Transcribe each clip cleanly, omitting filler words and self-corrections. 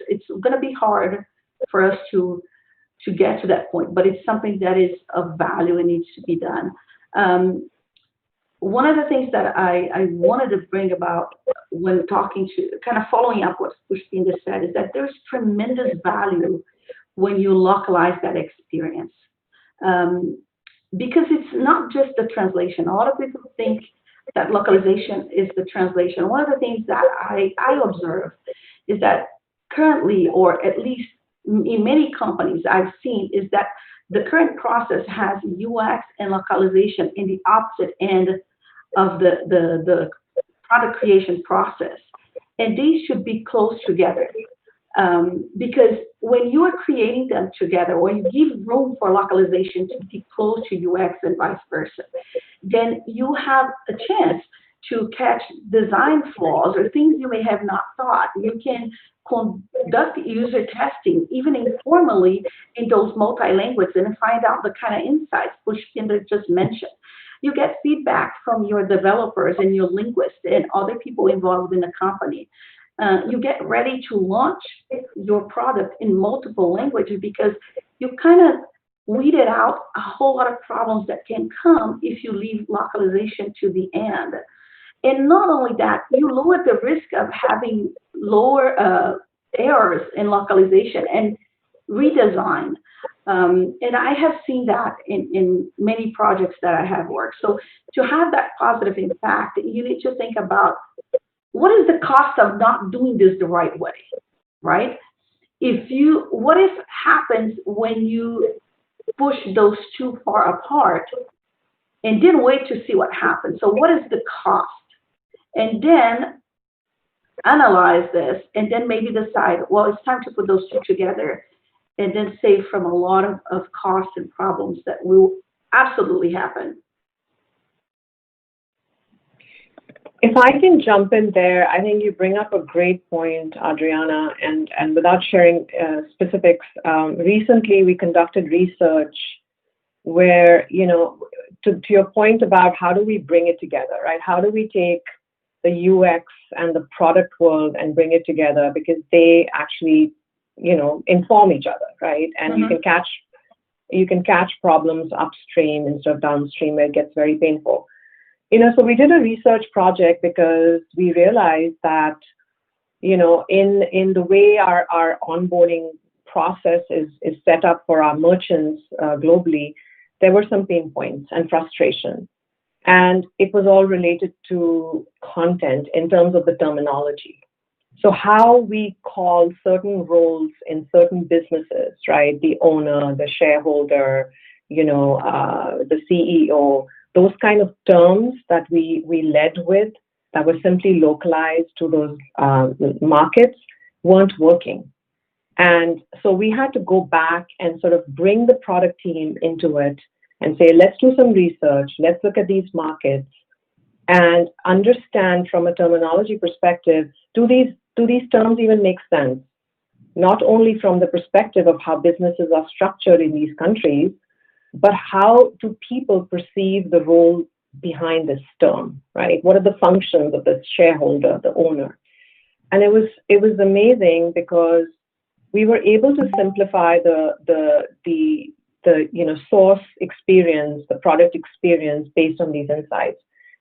it's going to be hard for us to get to that point, but it's something that is of value and needs to be done. Um, One of the things that I wanted to bring about when talking to, kind of following up what Pushpinda said, is that there's tremendous value when you localize that experience. Um, because it's not just the translation. A lot of people think that localization is the translation. One of the things that I observe is that currently, or at least in many companies I've seen, is that the current process has UX and localization in the opposite end of the product creation process. And these should be close together. Because when you are creating them together, or you give room for localization to be close to UX and vice versa, then you have a chance to catch design flaws or things you may have not thought. You can conduct user testing, even informally, in those multi-language and find out the kind of insights Pushpinder just mentioned. You get feedback from your developers and your linguists and other people involved in the company. You get ready to launch your product in multiple languages because you kind of weeded out a whole lot of problems that can come if you leave localization to the end. And not only that, you lower the risk of having lower errors in localization and redesign. And I have seen that in many projects that I have worked. So to have that positive impact, you need to think about what is the cost of not doing this the right way, right? What if happens when you push those too far apart and didn't wait to see what happens? So what is the cost? And then analyze this and then maybe decide, well, it's time to put those two together and then save from a lot of costs and problems that will absolutely happen. If I can jump in there, I think you bring up a great point, Adriana, and without sharing specifics, recently we conducted research where, to your point about how do we bring it together, right? How do we take the UX and the product world and bring it together, because they actually, inform each other, right? And Mm-hmm. you can catch problems upstream instead of downstream where it gets very painful. So we did a research project because we realized that, in the way our onboarding process is set up for our merchants globally, there were some pain points and frustration. And it was all related to content in terms of the terminology. So how we call certain roles in certain businesses, right? The owner, the shareholder, the CEO, those kind of terms that we led with that were simply localized to those markets weren't working. And so we had to go back and sort of bring the product team into it and say, let's do some research, let's look at these markets and understand from a terminology perspective, do these terms even make sense? Not only from the perspective of how businesses are structured in these countries, but how do people perceive the role behind this term, right? What are the functions of the shareholder, the owner? And it was amazing because we were able to simplify the source experience, the product experience based on these insights,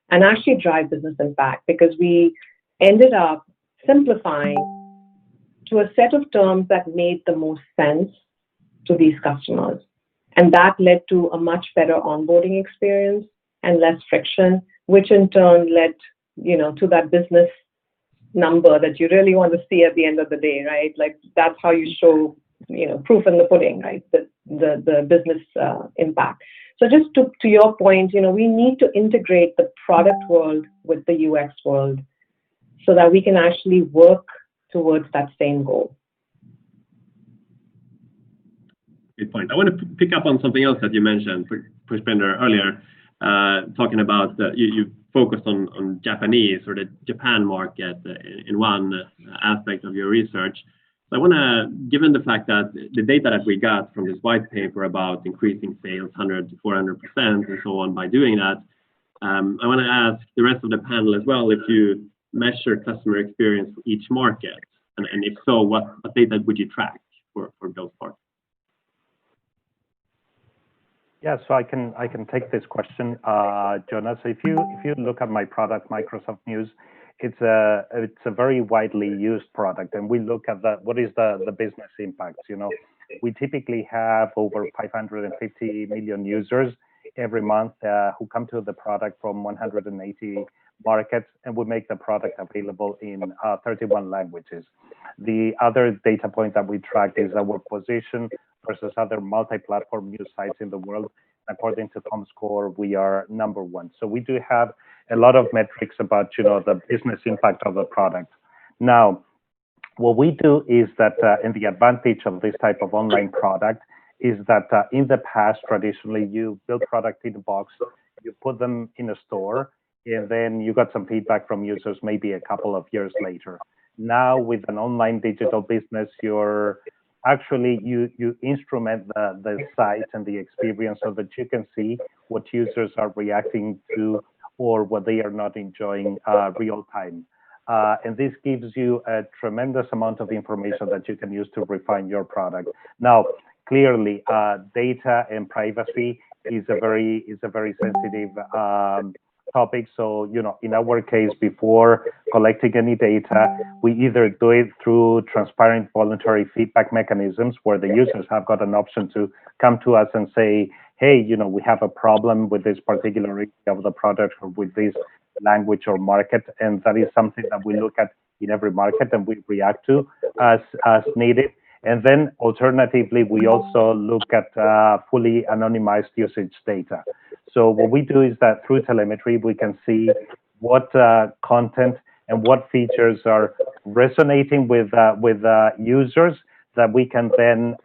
and actually drive business impact, because we ended up simplifying to a set of terms that made the most sense to these customers. And that led to a much better onboarding experience and less friction, which in turn led, to that business number that you really want to see at the end of the day, right? Like that's how you show, proof in the pudding, right? The business impact. So just to your point, we need to integrate the product world with the UX world so that we can actually work towards that same goal. Good point. I want to pick up on something else that you mentioned, Pushpinder, earlier, talking about you focused on Japanese or the Japan market in one aspect of your research. So I want to, given the fact that the data that we got from this white paper about increasing sales 100 to 400% and so on by doing that, I want to ask the rest of the panel as well if you measure customer experience for each market And if so, what data would you track for those parts? Yeah, so I can take this question, Jonas. If you look at my product, Microsoft News, it's a very widely used product, and we look at what is the business impact. We typically have over 550 million users every month who come to the product from 180 markets, and we make the product available in 31 languages. The other data point that we track is our position versus other multi-platform news sites in the world. According to ComScore, we are #1. So we do have a lot of metrics about the business impact of the product. Now, what we do is that, and the advantage of this type of online product is that in the past, traditionally, you build product in a box, you put them in a store, and then you got some feedback from users maybe a couple of years later. Now, with an online digital business, you instrument the site and the experience so that you can see what users are reacting to or what they are not enjoying real time. And this gives you a tremendous amount of information that you can use to refine your product. Now, clearly, data and privacy is a very sensitive topic. So, in our case, before collecting any data, we either do it through transparent voluntary feedback mechanisms where the users have got an option to come to us and say, hey, we have a problem with this particular area of the product or with this language or market. And that is something that we look at in every market and we react to as needed. And then alternatively, we also look at fully anonymized usage data. So what we do is that through telemetry, we can see what content and what features are resonating with users that we can then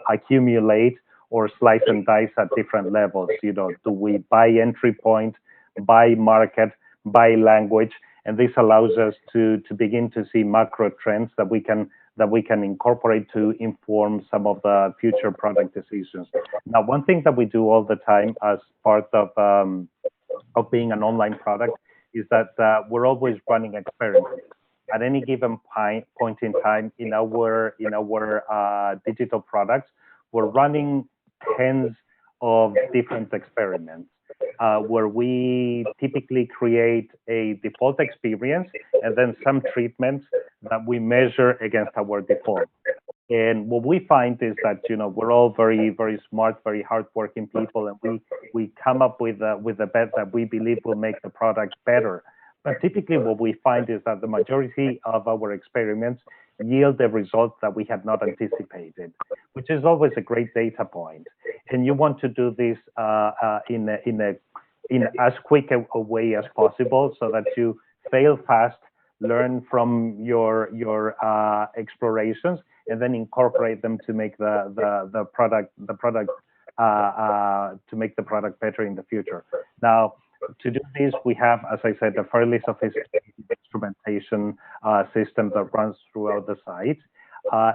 accumulate or slice and dice at different levels. Do we by entry point, by market, by language? And this allows us to begin to see macro trends that we can incorporate to inform some of the future product decisions. Now, one thing that we do all the time as part of being an online product is that we're always running experiments. At any given point in time in our digital products, we're running tens of different experiments where we typically create a default experience and then some treatments that we measure against our default. And what we find is that we're all very, very smart, very hardworking people, and we come up with a bet that we believe will make the product better. But typically, what we find is that the majority of our experiments yield the results that we had not anticipated, which is always a great data point. And you want to do this in as quick a way as possible, so that you fail fast, learn from your explorations, and then incorporate them to make the product better in the future. Now, to do this, we have, as I said, a fairly sophisticated instrumentation system that runs throughout the site.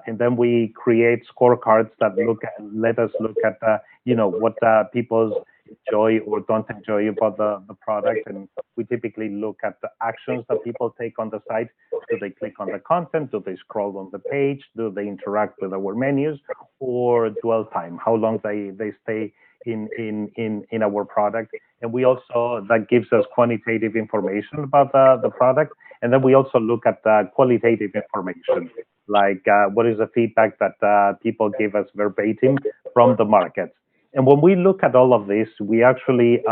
And then we create scorecards that let us look at what people enjoy or don't enjoy about the product. And we typically look at the actions that people take on the site. Do they click on the content? Do they scroll on the page? Do they interact with our menus? Or dwell time, how long they stay in our product. And we also, that gives us quantitative information about the product. And then we also look at qualitative information, like what is the feedback that people give us verbatim from the market. And when we look at all of this, we actually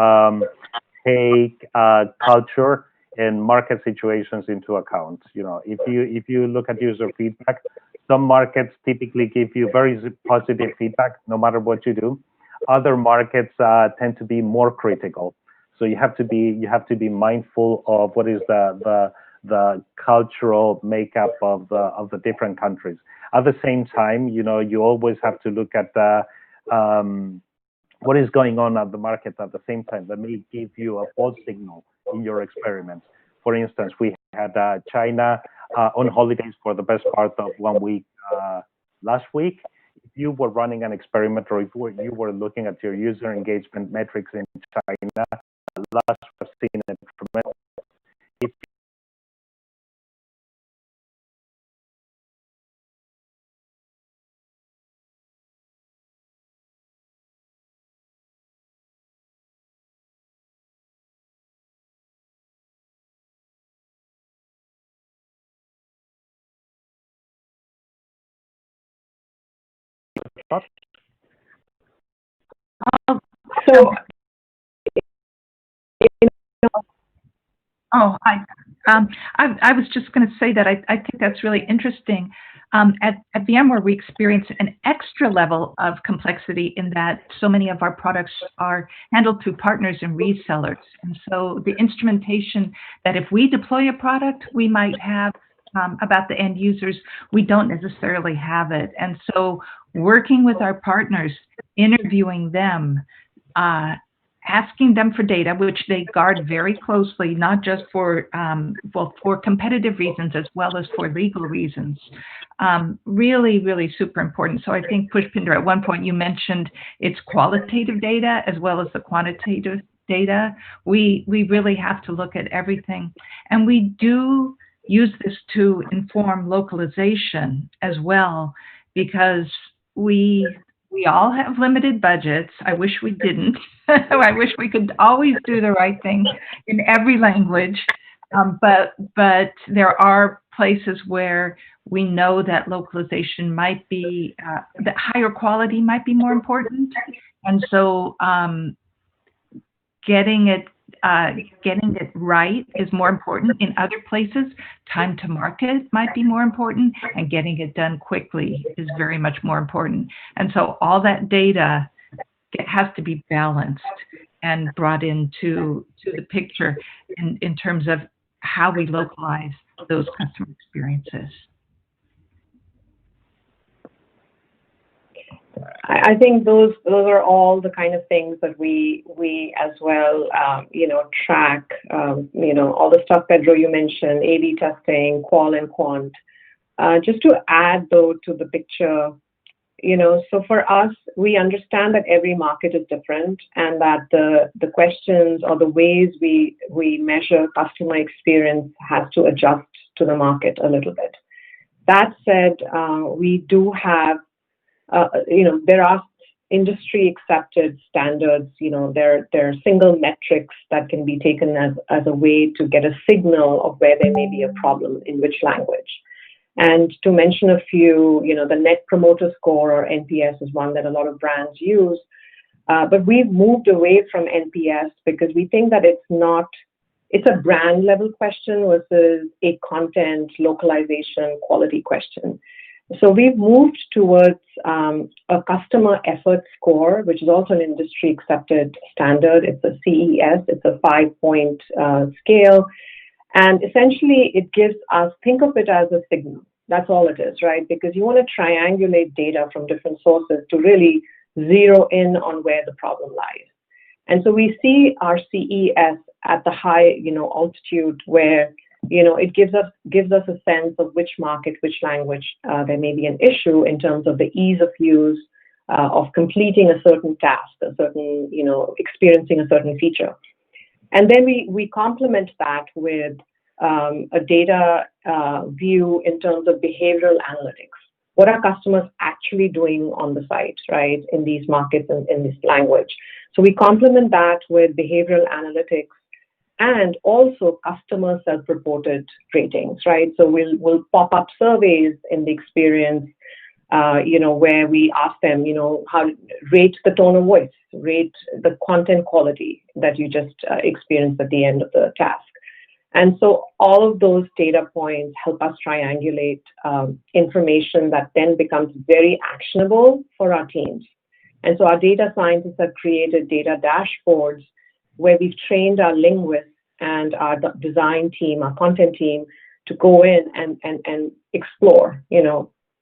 take culture and market situations into account. If you look at user feedback, some markets typically give you very positive feedback no matter what you do. Other markets tend to be more critical. So you have to be mindful of what is the cultural makeup of the different countries. At the same time, you always have to look at what is going on at the market at the same time that may give you a false signal in your experiments. For instance, we had China on holidays for the best part of 1 week last week. If you were running an experiment or if you were looking at your user engagement metrics in China, last we've seen a tremendous. If Thoughts? So, Oh, hi. I was just going to say that I think that's really interesting. At VMware, we experience an extra level of complexity in that so many of our products are handled through partners and resellers. And so the instrumentation that if we deploy a product, we might have about the end users, we don't necessarily have it. And so working with our partners, interviewing them, asking them for data, which they guard very closely, not just for well, for competitive reasons as well as for legal reasons. Really, really super important. So I think, Pushpinder, at one point you mentioned it's qualitative data as well as the quantitative data. We really have to look at everything. And we do use this to inform localization as well, because we all have limited budgets. I wish we didn't. I wish we could always do the right thing in every language. But there are places where we know that localization might be, that higher quality might be more important. And so getting it right is more important. In other places, time to market might be more important, and getting it done quickly is very much more important. And so all that data has to be balanced and brought into the picture in terms of how we localize those customer experiences. I think those are all the kind of things that we as well, track, all the stuff, Pedro, you mentioned, A/B testing, qual and quant. Just to add, though, to the picture, so for us, we understand that every market is different and that the questions or the ways we measure customer experience has to adjust to the market a little bit. That said, we do have there are industry accepted standards, there are single metrics that can be taken as a way to get a signal of where there may be a problem in which language. And to mention a few, the Net Promoter Score, or NPS, is one that a lot of brands use. But we've moved away from NPS because we think that it's a brand level question versus a content localization quality question. So we've moved towards a customer effort score, which is also an industry accepted standard. It's a CES, it's a 5-point scale. And essentially it gives us, think of it as a signal. That's all it is, right? Because you want to triangulate data from different sources to really zero in on where the problem lies. And so we see our CES at the high, altitude where it gives us a sense of which market, which language there may be an issue in terms of the ease of use of completing a certain task, a certain, experiencing a certain feature. And then we complement that with a data view in terms of behavioral analytics. What are customers actually doing on the site, right, in these markets and in this language? So we complement that with behavioral analytics and also customer self-reported ratings, right? So we'll pop up surveys in the experience, where we ask them, how rate the tone of voice, rate the content quality that you just experienced at the end of the task. And so all of those data points help us triangulate information that then becomes very actionable for our teams. And so our data scientists have created data dashboards where we've trained our linguists and our design team, our content team, to go in and explore,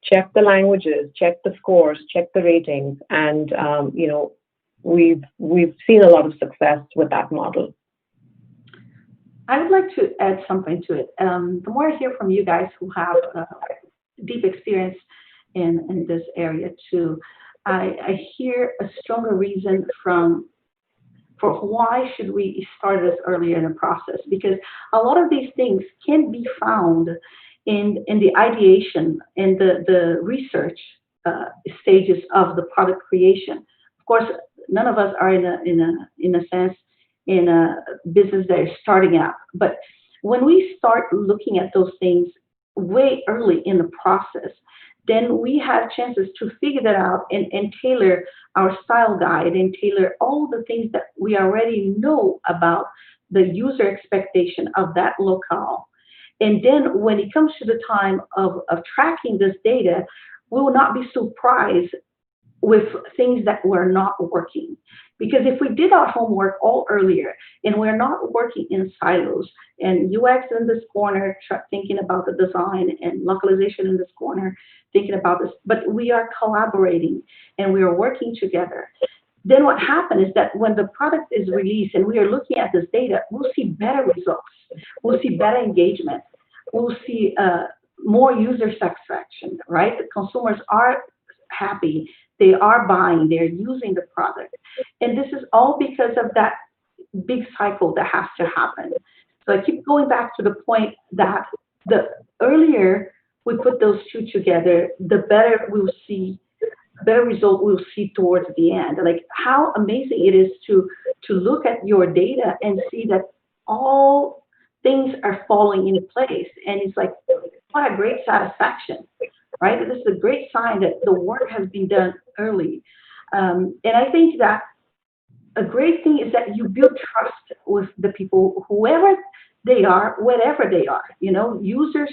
check the languages, check the scores, check the ratings. And, we've seen a lot of success with that model. I would like to add something to it. The more I hear from you guys who have deep experience in this area too, I hear a stronger reason for why should we start this earlier in the process, because a lot of these things can be found in the ideation and the research stages of the product creation. Of course, none of us are in a sense in a business that is starting out, but when we start looking at those things way early in the process, then we have chances to figure that out and tailor our style guide and tailor all the things that we already know about the user expectation of that locale. And then when it comes to the time of tracking this data, we will not be surprised with things that were not working. Because if we did our homework all earlier and we're not working in silos, and UX in this corner thinking about the design, and localization in this corner thinking about this, but we are collaborating and we are working together, then what happens is that when the product is released and we are looking at this data, we'll see better results, we'll see better engagement, we'll see more user satisfaction, right? The consumers are happy, they are buying, they're using the product. And this is all because of that big cycle that has to happen. So I keep going back to the point that the earlier we put those two together, the better we'll see, better result we'll see towards the end. Like how amazing it is to look at your data and see that all things are falling in place. And it's like, what a great satisfaction, right? This is a great sign that the work has been done early. And I think that a great thing is that you build trust with the people, whoever they are, wherever they are, you know, users,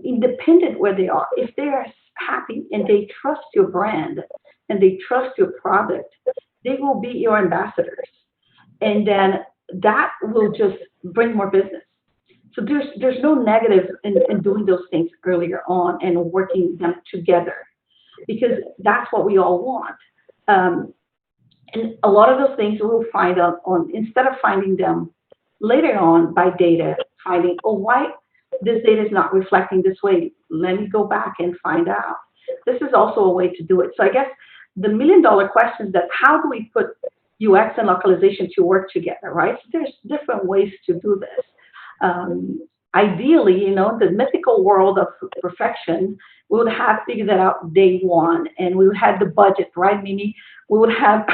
independent where they are. If they are happy and they trust your brand and they trust your product, they will be your ambassadors. And then that will just bring more business. So there's no negative in doing those things earlier on and working them together, because that's what we all want. Um, and a lot of those things we'll find out on, instead of finding them later on by data, finding, oh, why this data is not reflecting this way. Let me go back and find out. This is also a way to do it. So I guess the $1 million question is that how do we put UX and localization to work together, right? So there's different ways to do this. Ideally, you know, the mythical world of perfection, we would have figured that out day one, and we would have the budget, right, Mimi? We would have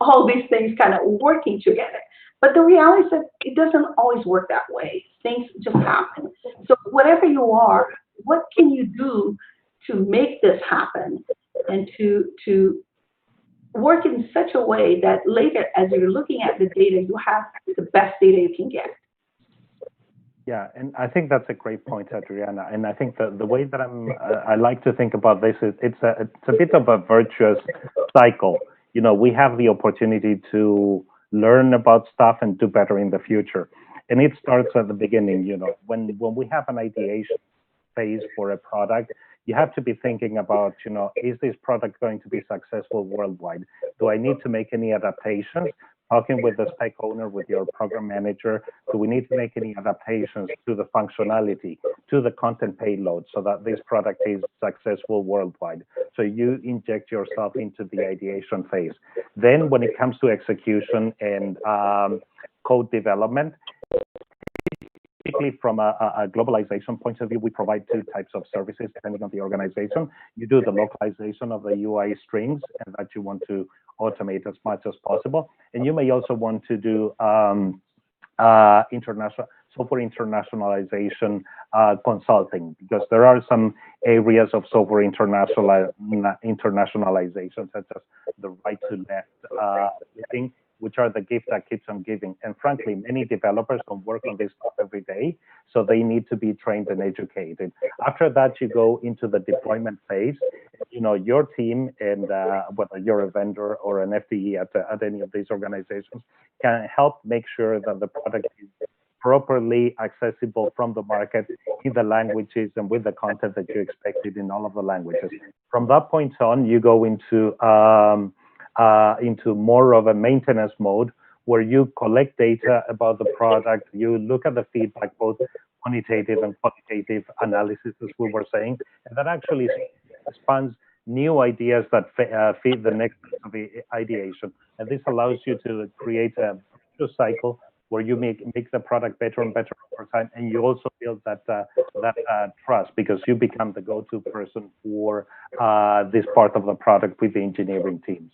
all these things kind of working together. But the reality is that it doesn't always work that way. Things just happen. So whatever you are, what can you do to make this happen and to work in such a way that later, as you're looking at the data, you have the best data you can get. Yeah, and I think that's a great point, Adriana. And I think the way that I like to think about this is it's a bit of a virtuous cycle. You know, we have the opportunity to learn about stuff and do better in the future. And it starts at the beginning. You know, when we have an ideation phase for a product, you have to be thinking about, you know, is this product going to be successful worldwide? Do I need to make any adaptations? Talking with the spec owner, with your program manager, do we need to make any adaptations to the functionality, to the content payload, so that this product is successful worldwide? So you inject yourself into the ideation phase. Then when it comes to execution and code development, typically from a globalization point of view, we provide two types of services depending on the organization. You do the localization of the UI strings, and that you want to automate as much as possible. And you may also want to do international software internationalization consulting, because there are some areas of software internationalization, such as the right to left thing, which are the gift that keeps on giving. And frankly, many developers don't work on this stuff every day, so they need to be trained and educated. After that, you go into the deployment phase. You know, your team, and whether you're a vendor or an FTE at any of these organizations, can help make sure that the product is properly accessible from the market in the languages and with the content that you expected in all of the languages. From that point on, you go into more of a maintenance mode, where you collect data about the product, you look at the feedback, both quantitative and qualitative analysis, as we were saying, and that actually spans new ideas that feed the next of the ideation. And this allows you to create a cycle where you make the product better and better over time, and you also build that trust, because you become the go-to person for this part of the product with the engineering teams.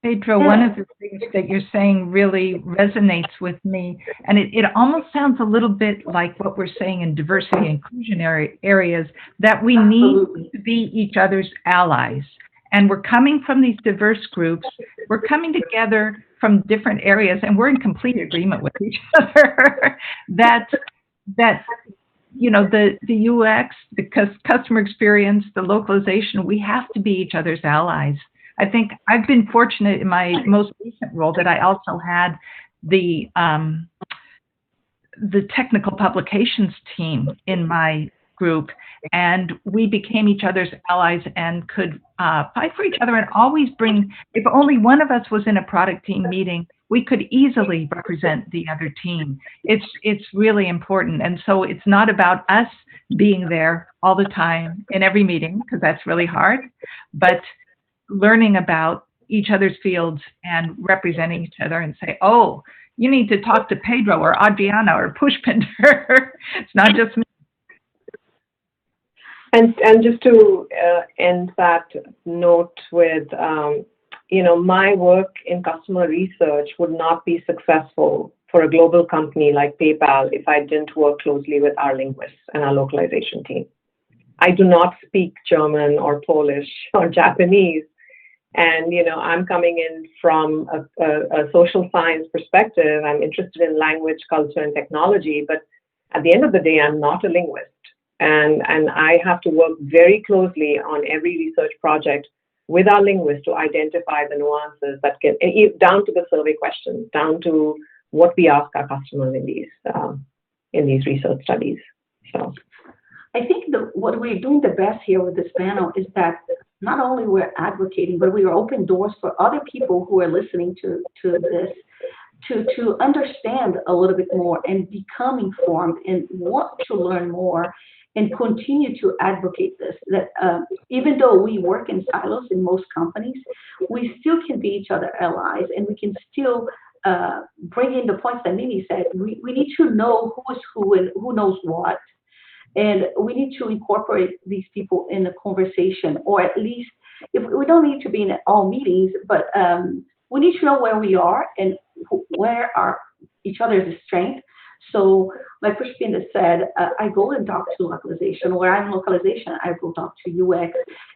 Pedro, one of the things that you're saying really resonates with me, and it almost sounds a little bit like what we're saying in diversity and inclusion areas, that we need Absolutely. to be each other's allies. And we're coming from these diverse groups, we're coming together from different areas, and we're in complete agreement with each other that that the UX, the customer experience, the localization, we have to be each other's allies. I think I've been fortunate in my most recent role that I also had the technical publications team in my group, and we became each other's allies and could fight for each other and always bring, if only one of us was in a product team meeting, we could easily represent the other team. It's really important. And so it's not about us being there all the time in every meeting, because that's really hard, but learning about each other's fields and representing each other and say, oh, you need to talk to Pedro or Adriana or Pushpinder. It's not just me. And just to end that note with, my work in customer research would not be successful for a global company like PayPal if I didn't work closely with our linguists and our localization team. I do not speak German or Polish or Japanese. And, I'm coming in from a social science perspective. I'm interested in language, culture, and technology. But at the end of the day, I'm not a linguist. And I have to work very closely on every research project with our linguists to identify the nuances that get down to the survey questions, down to what we ask our customers in these research studies. So I think what we're doing the best here with this panel is that not only we're advocating, but we are open doors for other people who are listening to this to understand a little bit more and become informed and want to learn more and continue to advocate this. That even though we work in silos in most companies, we still can be each other allies, and we can still bring in the points that Mimi said. We need to know who is who and who knows what. And we need to incorporate these people in the conversation, or at least, if we don't need to be in all meetings, but we need to know where we are and where are each other's strengths. So, like Pushpinder said, I go and talk to localization. Where I'm localization, I go talk to UX.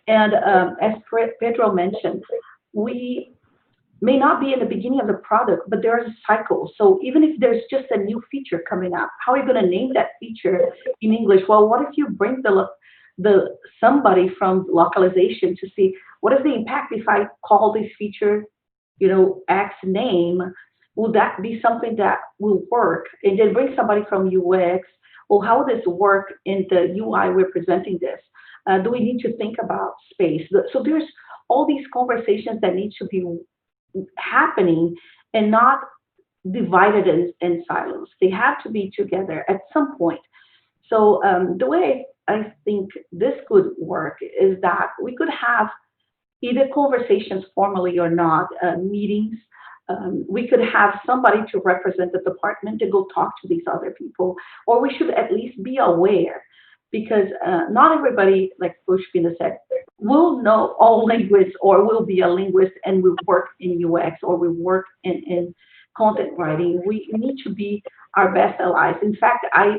And as Pedro mentioned, we may not be in the beginning of the product, but there's a cycle. So even if there's just a new feature coming up, how are you going to name that feature in English? Well, what if you bring the somebody from localization to see what is the impact if I call this feature, X name? Will that be something that will work? And then bring somebody from UX. Well, how will this work in the UI we're presenting this? Do we need to think about space? So there's all these conversations that need to be happening and not divided in silos. They have to be together at some point. So the way I think this could work is that we could have either conversations formally or not, meetings. We could have somebody to represent the department to go talk to these other people, or we should at least be aware, because not everybody, like Pushpina said, will know all linguists or will be a linguist and will work in UX or will work in content writing. We need to be our best allies. In fact, I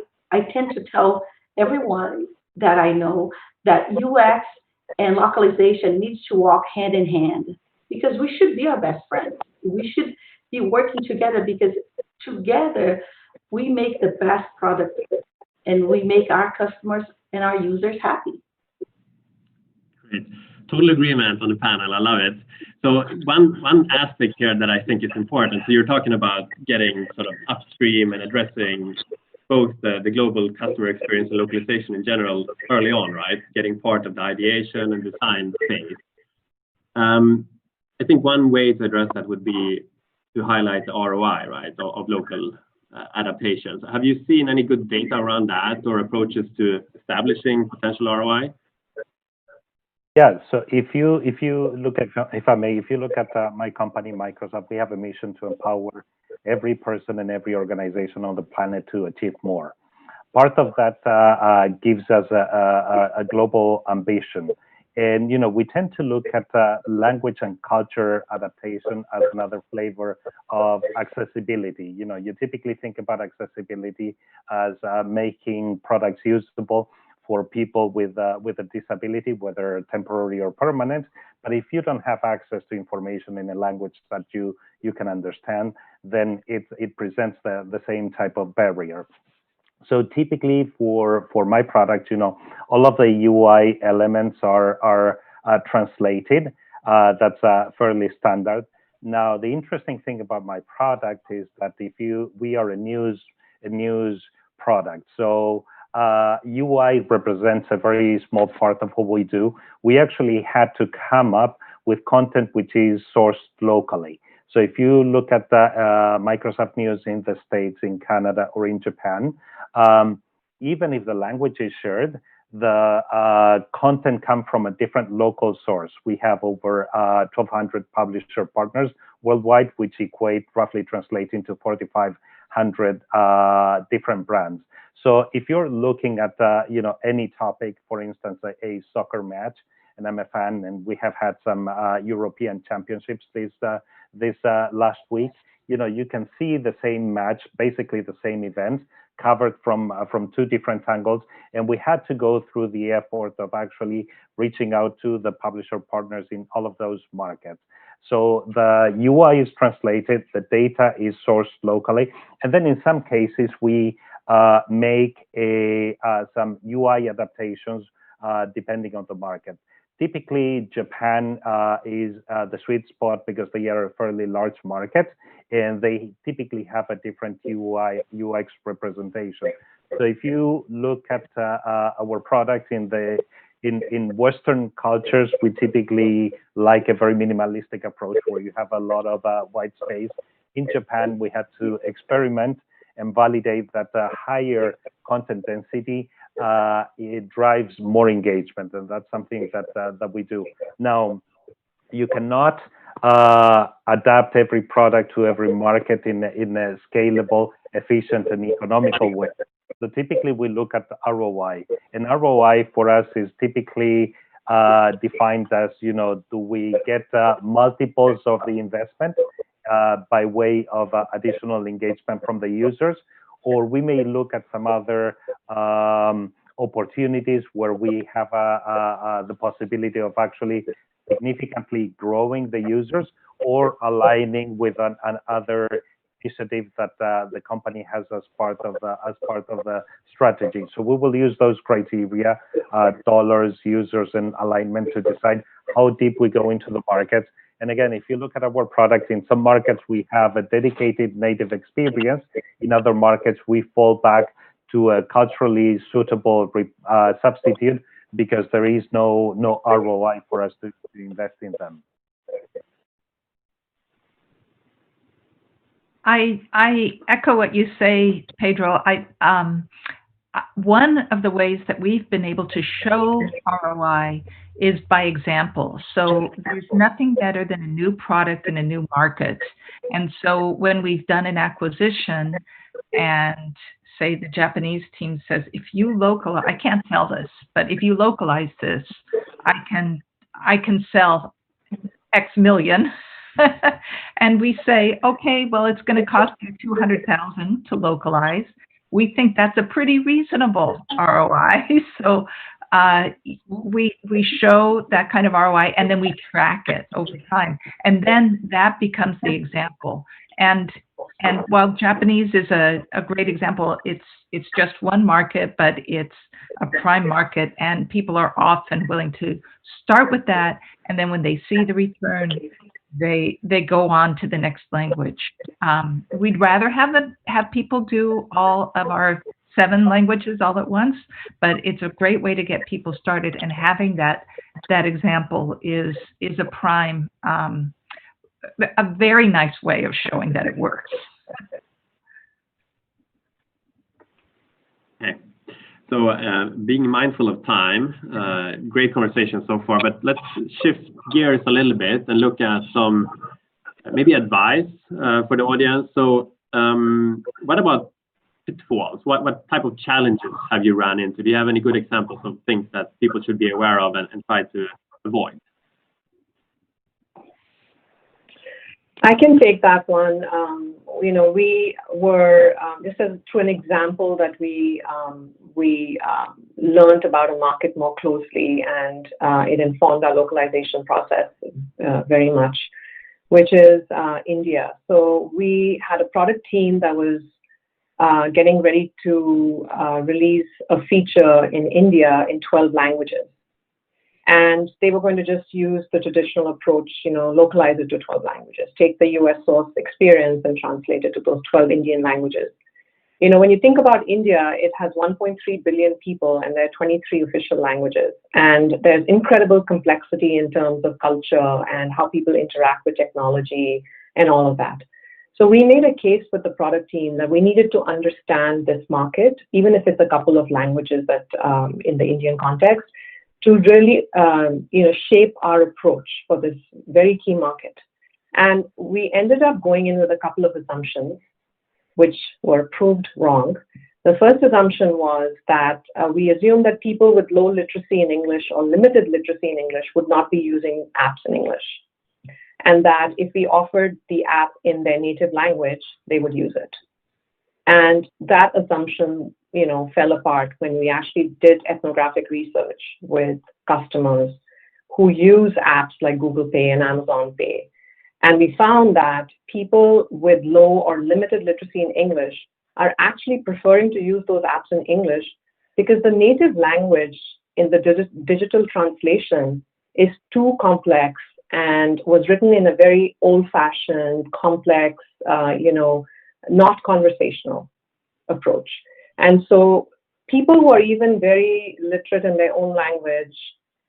tend to tell everyone that I know that UX and localization needs to walk hand in hand, because we should be our best friends. We should be working together, because together we make the best product and we make our customers and our users happy. Great. Total agreement on the panel. I love it. So one aspect here that I think is important. So you're talking about getting sort of upstream and addressing both the global customer experience and localization in general early on, right? Getting part of the ideation and design phase. I think one way to address that would be to highlight the ROI, right, of local adaptations. Have you seen any good data around that or approaches to establishing potential ROI? Yeah, so if you look at, if I may, if you look at my company, Microsoft, we have a mission to empower every person and every organization on the planet to achieve more. Part of that gives us a global ambition. And we tend to look at language and culture adaptation as another flavor of accessibility. You typically think about accessibility as making products usable for people with a disability, whether temporary or permanent. But if you don't have access to information in a language that you can understand, then it presents the same type of barrier. So typically for my product, all of the UI elements are translated. That's fairly standard. Now, the interesting thing about my product is that we are a news product. So UI represents a very small part of what we do. We actually had to come up with content which is sourced locally. So if you look at the Microsoft News in the States, in Canada, or in Japan, even if the language is shared, the content comes from a different local source. We have over 1,200 publisher partners worldwide, which equate roughly translating to 4,500 different brands. So if you're looking at any topic, for instance, a soccer match, and I'm a fan, and we have had some European championships this last week, you can see the same match, basically the same event, covered from two different angles, and we had to go through the effort of actually reaching out to the publisher partners in all of those markets. So the UI is translated, the data is sourced locally, and then in some cases we make some UI adaptations depending on the market. Typically, Japan is the sweet spot because they are a fairly large market, and they typically have a different UI UX representation. So if you look at our products in Western cultures, we typically like a very minimalistic approach where you have a lot of white space. In Japan, we had to experiment and validate that the higher content density it drives more engagement, and that's something that we do. Now, you cannot adapt every product to every market in a scalable, efficient, and economical way. So typically, we look at the ROI, and ROI for us is typically defined as, do we get multiples of the investment by way of additional engagement from the users, or we may look at some other opportunities where we have the possibility of actually significantly growing the users or aligning with another initiative that the company has as part of the strategy. So we will use those criteria, dollars, users, and alignment to decide how deep we go into the markets. And again, if you look at our product, in some markets, we have a dedicated native experience. In other markets, we fall back to a culturally suitable substitute because there is no ROI for us to invest in them. I echo what you say, Pedro. One of the ways that we've been able to show ROI is by example. So there's nothing better than a new product in a new market. And so when we've done an acquisition and say the Japanese team says, if you localize, I can't tell this, but if you localize this, I can sell X million. And we say, okay, well, it's going to cost you 200,000 to localize. We think that's a pretty reasonable ROI. So we show that kind of ROI, and then we track it over time. And then that becomes the example. And while Japanese is a great example, it's just one market, but it's a prime market, and people are often willing to start with that. And then when they see the return, they go on to the next language. We'd rather have people do all of our 7 languages all at once, but it's a great way to get people started. And having that example is a prime, a very nice way of showing that it works. Okay. So being mindful of time, great conversation so far, but let's shift gears a little bit and look at some maybe advice for the audience. So what about pitfalls? What type of challenges have you run into? Do you have any good examples of things that people should be aware of and try to avoid? I can take that one. We were, this is to an example that we learned about a market more closely, and it informed our localization process very much, which is India. So we had a product team that was getting ready to release a feature in India in 12 languages. And they were going to just use the traditional approach, localize it to 12 languages, take the US source experience and translate it to those 12 Indian languages. When you think about India, it has 1.3 billion people and there are 23 official languages. And there's incredible complexity in terms of culture and how people interact with technology and all of that. So we made a case with the product team that we needed to understand this market, even if it's a couple of languages that in the Indian context, to really, shape our approach for this very key market. And we ended up going in with a couple of assumptions, which were proved wrong. The first assumption was that we assumed that people with low literacy in English or limited literacy in English would not be using apps in English. And that if we offered the app in their native language, they would use it. And that assumption, fell apart when we actually did ethnographic research with customers who use apps like Google Pay and Amazon Pay. And we found that people with low or limited literacy in English are actually preferring to use those apps in English because the native language in the digital translation is too complex and was written in a very old-fashioned, complex, not conversational approach. And so people who are even very literate in their own language,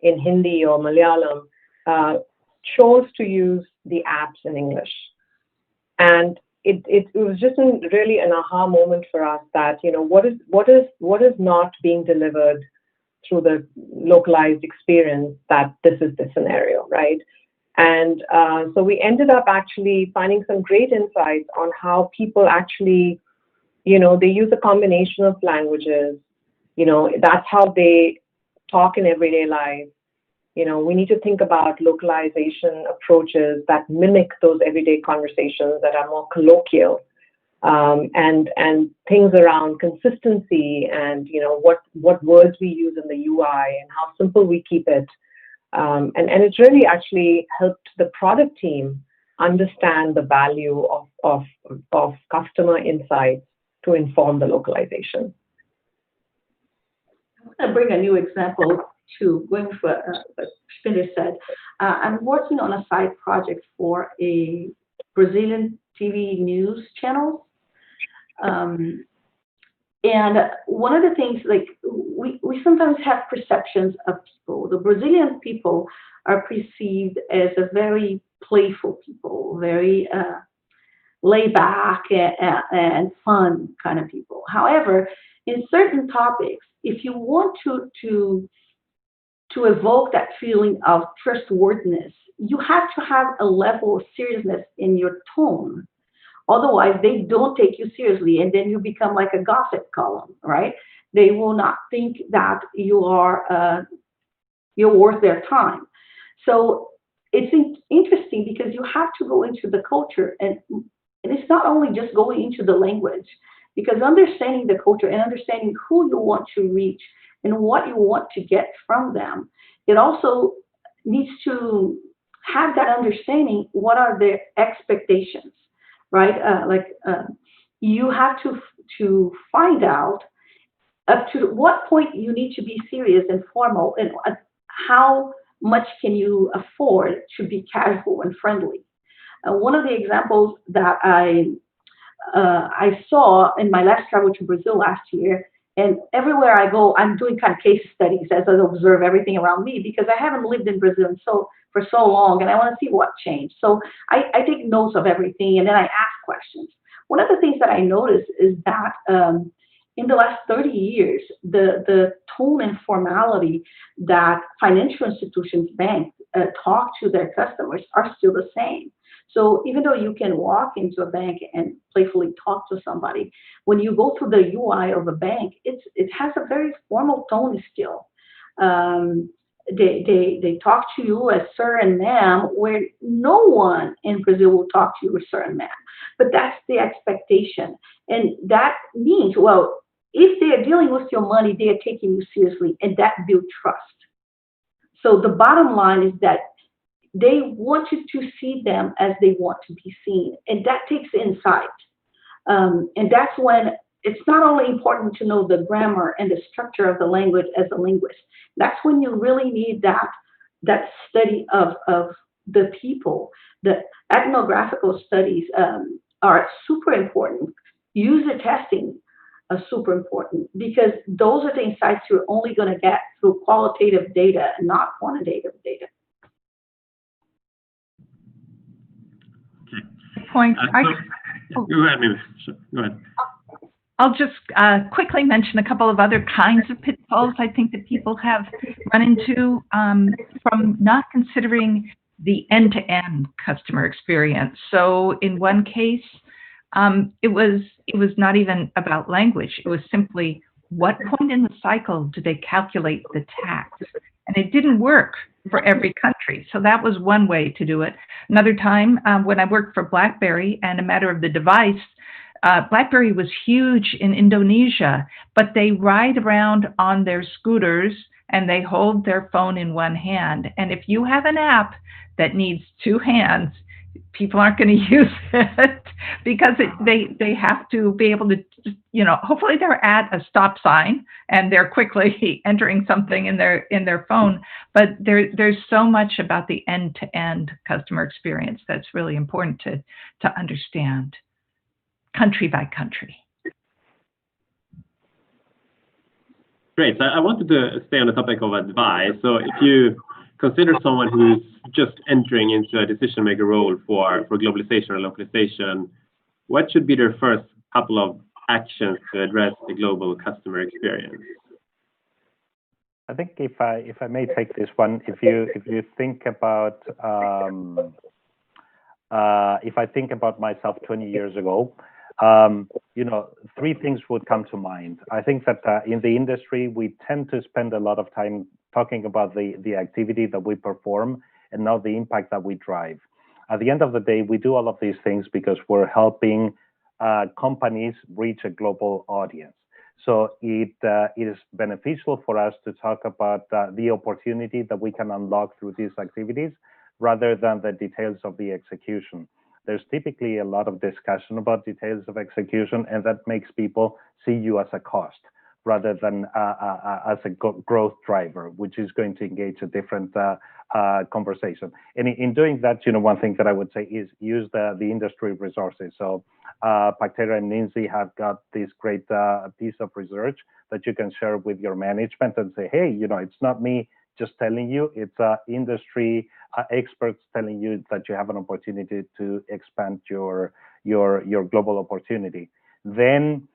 in Hindi or Malayalam, chose to use the apps in English. And it was just really an aha moment for us that, what is not being delivered through the localized experience, that this is the scenario, right? And so we ended up actually finding some great insights on how people actually, they use a combination of languages. That's how they talk in everyday life. We need to think about localization approaches that mimic those everyday conversations that are more colloquial, and things around consistency and, what words we use in the UI and how simple we keep it. And it's really actually helped the product team understand the value of customer insights to inform the localization. I'm going to bring a new example to going for what Spinder said. I'm working on a side project for a Brazilian TV news channel. And one of the things, like, we sometimes have perceptions of people. The Brazilian people are perceived as a very playful people, very laid back and fun kind of people. However, in certain topics, if you want to evoke that feeling of trustworthiness, you have to have a level of seriousness in your tone. Otherwise, they don't take you seriously, and then you become like a gossip column, right? They will not think that you are you're worth their time. So it's interesting because you have to go into the culture, and it's not only just going into the language, because understanding the culture and understanding who you want to reach and what you want to get from them, it also needs to have that understanding. What are their expectations, right? You have to find out up to what point you need to be serious and formal, and how much can you afford to be casual and friendly. One of the examples that I saw in my last travel to Brazil last year, and everywhere I go, I'm doing kind of case studies as I observe everything around me, because I haven't lived in Brazil for so long, and I want to see what changed. So I take notes of everything, and then I ask questions. One of the things that I noticed is that in the last 30 years, the tone and formality that financial institutions, banks, talk to their customers are still the same. So even though you can walk into a bank and playfully talk to somebody, when you go through the UI of a bank, it has a very formal tone still. they talk to you as sir and ma'am, where no one in Brazil will talk to you as sir and ma'am. But that's the expectation. And that means, well, if they are dealing with your money, they are taking you seriously, and that builds trust. So the bottom line is that they want you to see them as they want to be seen, and that takes insight. And that's when it's not only important to know the grammar and the structure of the language as a linguist. That's when you really need that study of the people. The ethnographical studies are super important. User testing are super important because those are the insights you're only going to get through qualitative data and not quantitative data. Okay. Point. Go ahead, maybe. Sure. Go ahead. I'll just quickly mention a couple of other kinds of pitfalls I think that people have run into from not considering the end-to-end customer experience. So in one case, it was not even about language. It was simply what point in the cycle do they calculate the tax? And it didn't work for every country. So that was one way to do it. Another time, when I worked for BlackBerry and a matter of the device, BlackBerry was huge in Indonesia, but they ride around on their scooters and they hold their phone in one hand. And if you have an app that needs two hands, people aren't going to use it because they have to be able to, hopefully they're at a stop sign and they're quickly entering something in their phone. But there's so much about the end-to-end customer experience that's really important to understand, country by country. Great. So I wanted to stay on the topic of advice. So if you consider someone who's just entering into a decision maker role for globalization or localization, what should be their first couple of actions to address the global customer experience? I think if I may take this one, if you think about if I think about myself 20 years ago, three things would come to mind. I think that in the industry, we tend to spend a lot of time talking about the activity that we perform and not the impact that we drive. At the end of the day, we do all of these things because we're helping companies reach a global audience. So it is beneficial for us to talk about the opportunity that we can unlock through these activities rather than the details of the execution. There's typically a lot of discussion about details of execution, and that makes people see you as a cost rather than as a growth driver, which is going to engage a different conversation. And in doing that, one thing that I would say is use the industry resources. So Pactera and Ninzi have got this great piece of research that you can share with your management and say, hey, it's not me just telling you, it's industry experts telling you that you have an opportunity to expand your global opportunity. Then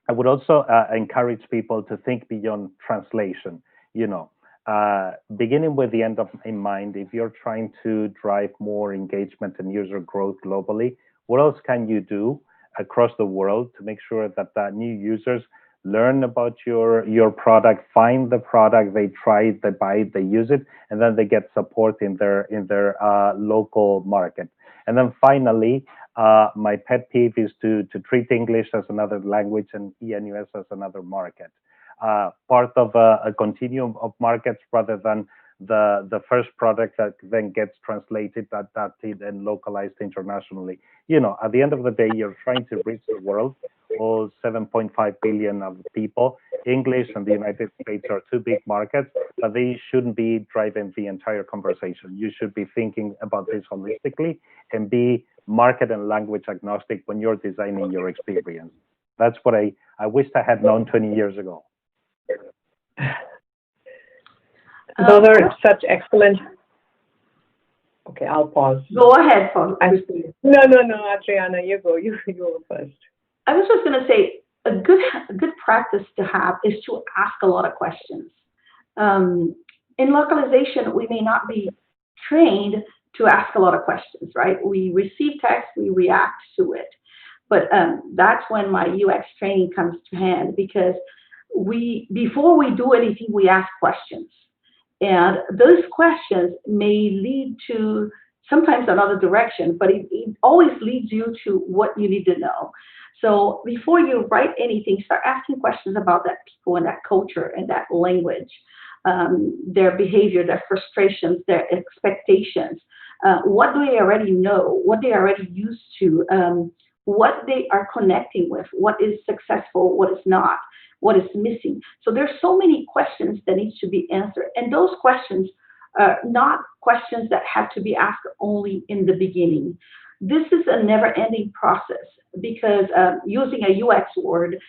I would also encourage people to think beyond translation. Beginning with the end in mind, if you're trying to drive more engagement and user growth globally, what else can you do across the world to make sure that new users learn about your product, find the product, they try it, they buy it, they use it, and then they get support in their local market. And then finally, my pet peeve is to treat English as another language and ENUS as another market. Part of a continuum of markets rather than the first product that then gets translated, adapted, and localized internationally. At the end of the day, you're trying to reach the world, all 7.5 billion of people. English and the United States are two big markets, but they shouldn't be driving the entire conversation. You should be thinking about this holistically and be market and language agnostic when you're designing your experience. That's what I wished I had known 20 years ago. Those are such excellent. Okay, I'll pause. Go ahead, Paul. No, Adriana, you go. You go first. I was just going to say a good practice to have is to ask a lot of questions. In localization, we may not be trained to ask a lot of questions, right? We receive text, we react to it. But that's when my UX training comes to hand because before we do anything, we ask questions. And those questions may lead to sometimes another direction, but it always leads you to what you need to know. So before you write anything, start asking questions about that people and that culture and that language, their behavior, their frustrations, their expectations. What do they already know? What they are already used to? What they are connecting with? What is successful? What is not? What is missing? So there's so many questions that needs to be answered, and those questions are not questions that have to be asked only in the beginning. This is a never-ending process because using a UX word,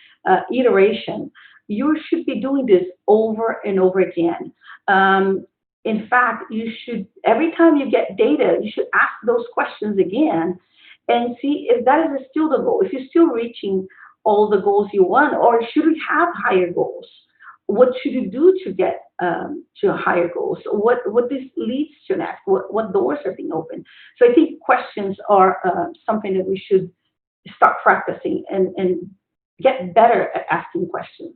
iteration, you should be doing this over and over again. In fact, you should, every time you get data, you should ask those questions again and see if that is still the goal, if you're still reaching all the goals you want, or should we have higher goals? What should you do to get to higher goals? What this leads to next? What doors are being opened? So I think questions are something that we should start practicing and get better at asking questions.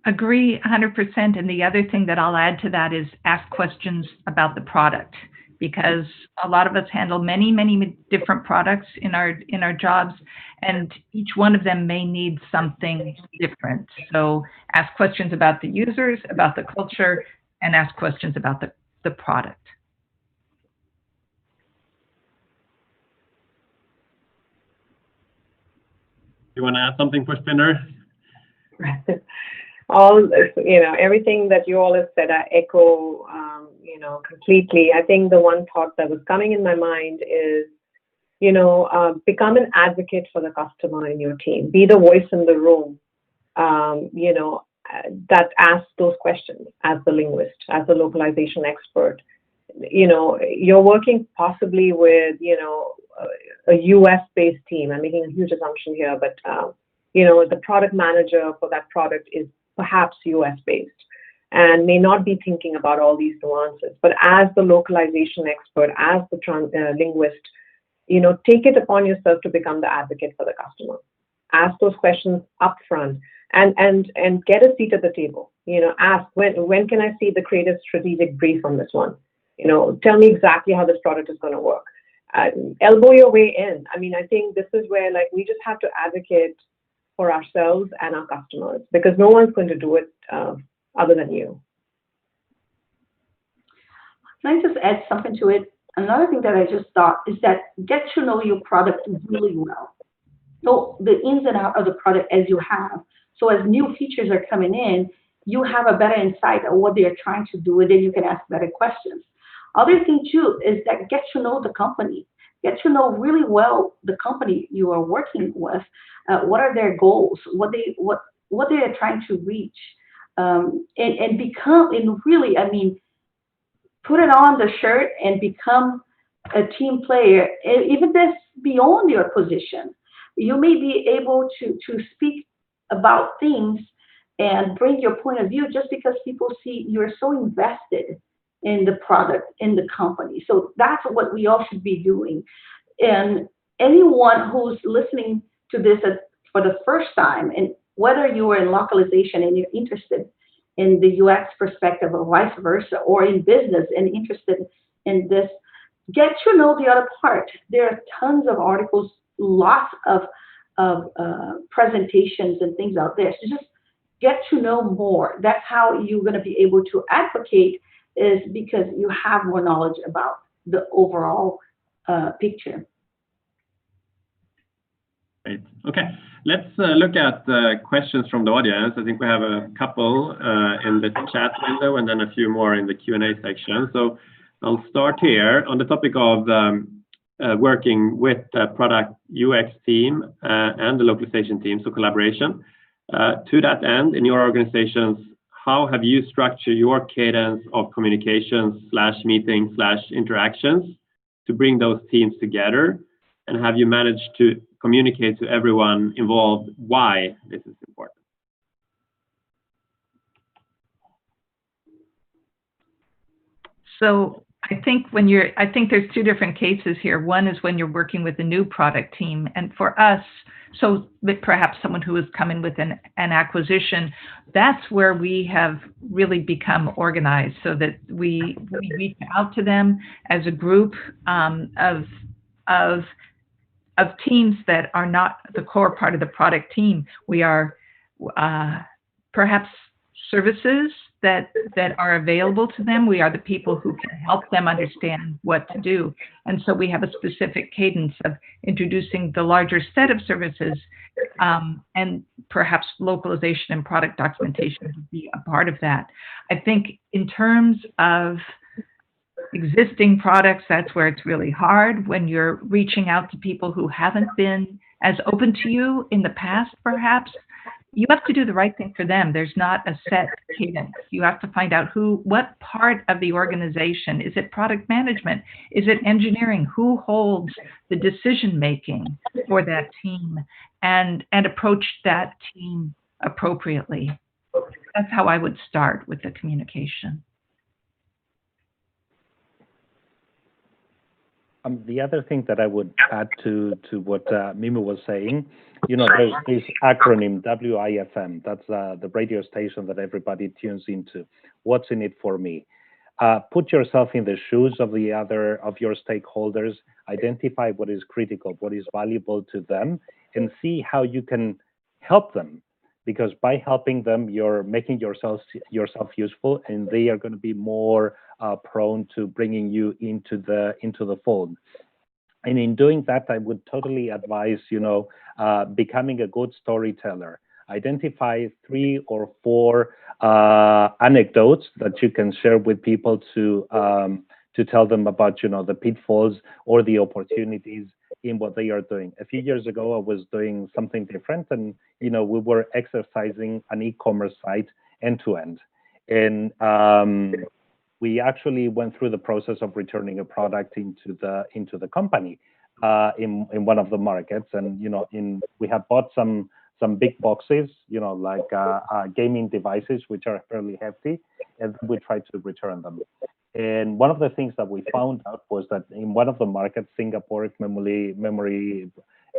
Agree 100%. And the other thing that I'll add to that is ask questions about the product, because a lot of us handle many, many different products in our jobs, and each one of them may need something different. So ask questions about the users, about the culture, and ask questions about the product. You want to add something, Pushpinder? Everything that you all have said, I echo, completely. I think the one thought that was coming in my mind is, become an advocate for the customer in your team. Be the voice in the room, that asks those questions as the linguist, as the localization expert. You're working possibly with, a US-based team. I'm making a huge assumption here, but, the product manager for that product is perhaps US-based and may not be thinking about all these nuances. But as the localization expert, as the linguist, take it upon yourself to become the advocate for the customer. Ask those questions upfront and get a seat at the table. Ask, when can I see the creative strategic brief on this one? Tell me exactly how this product is going to work. Elbow your way in. I think this is where we just have to advocate for ourselves and our customers, because no one's going to do it other than you. Can I just add something to it? Another thing that I just thought is that get to know your product really well. Know the ins and outs of the product as you have. So as new features are coming in, you have a better insight of what they are trying to do, and then you can ask better questions. Other thing too is that get to know the company. Get to know really well the company you are working with. What are their goals? What they are trying to reach, and become, and really, put it on the shirt and become a team player. Even this beyond your position, you may be able to speak about things and bring your point of view just because people see you're so invested in the product, in the company. So that's what we all should be doing. And anyone who's listening to this for the first time, and whether you are in localization and you're interested in the UX perspective or vice versa, or in business and interested in this, get to know the other part. There are tons of articles, lots of presentations and things out there. So just get to know more. That's how you're going to be able to advocate, is because you have more knowledge about the overall picture. Great. Okay, let's look at questions from the audience. I think we have a couple in the chat window and then a few more in the Q&A section. So I'll start here on the topic of working with the product UX team and the localization team, so collaboration. To that end, in your organizations, how have you structured your cadence of communications / meetings / interactions to bring those teams together? And have you managed to communicate to everyone involved why this is important? So I think there's two different cases here. One is when you're working with a new product team, and for us, so that perhaps someone who has come in with an acquisition, that's where we have really become organized, so that we reach out to them as a group of of teams that are not the core part of the product team. We are perhaps services that are available to them. We are the people who can help them understand what to do. And so we have a specific cadence of introducing the larger set of services, and perhaps localization and product documentation would be a part of that. I think in terms of existing products, that's where it's really hard when you're reaching out to people who haven't been as open to you in the past, perhaps. You have to do the right thing for them. There's not a set cadence. You have to find out what part of the organization. Is it product management? Is it engineering? Who holds the decision making for that team, and approach that team appropriately. That's how I would start with the communication. The other thing that I would add to what Mimi was saying, there's this acronym WIFM. That's the radio station that everybody tunes into. What's in it for me? Put yourself in the shoes of your stakeholders. Identify what is critical, what is valuable to them, and see how you can help them. Because by helping them, you're making yourself useful, and they are going to be more prone to bringing you into the fold. And in doing that, I would totally advise, becoming a good storyteller. Identify 3 or 4 anecdotes that you can share with people to tell them about, the pitfalls or the opportunities in what they are doing. A few years ago, I was doing something different, and we were exercising an e-commerce site end to end, and we actually went through the process of returning a product into the company in one of the markets, and we had bought some big boxes, like gaming devices, which are fairly hefty, and we tried to return them. And one of the things that we found out was that in one of the markets, Singapore, if memory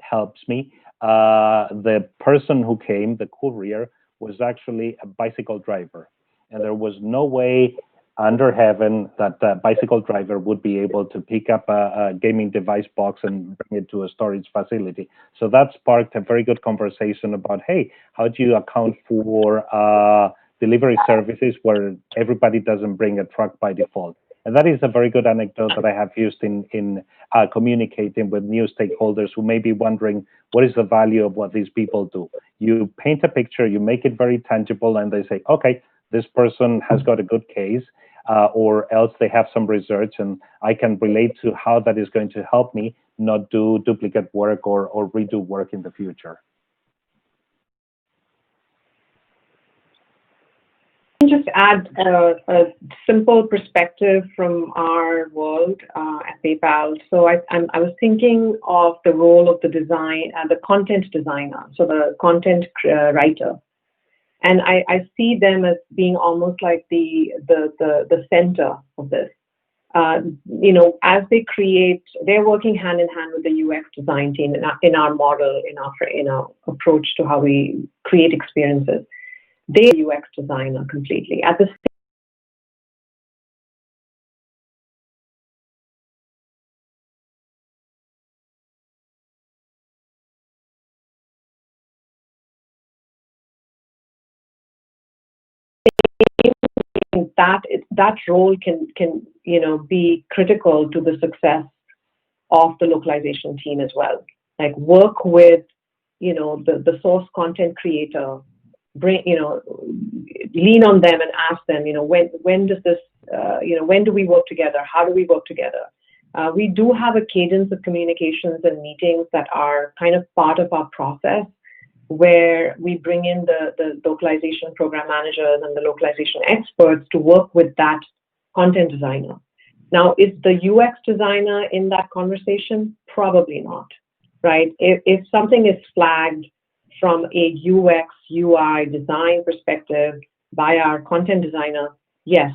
helps me, the person who came, the courier, was actually a bicycle driver. And there was no way under heaven that the bicycle driver would be able to pick up a gaming device box and bring it to a storage facility. So that sparked a very good conversation about, hey, how do you account for delivery services where everybody doesn't bring a truck by default? And that is a very good anecdote that I have used in communicating with new stakeholders who may be wondering, what is the value of what these people do? You paint a picture, you make it very tangible, and they say, okay, this person has got a good case, or else they have some research, and I can relate to how that is going to help me not do duplicate work or redo work in the future. Just add a simple perspective from our world at PayPal. So I was thinking of the role of the content designer, so the content writer, and I see them as being almost like the center of this. As they create, they're working hand in hand with the UX design team in our model, in our approach to how we create experiences. They're a UX designer completely. At the same time, that role can be critical to the success of the localization team as well. Like work with the source content creator. Lean on them and ask them, when does this, when do we work together? How do we work together? We do have a cadence of communications and meetings that are kind of part of our process, where we bring in the localization program managers and the localization experts to work with that content designer. Now, is the UX designer in that conversation? Probably not, right? If something is flagged from a UX, UI design perspective by our content designer, yes,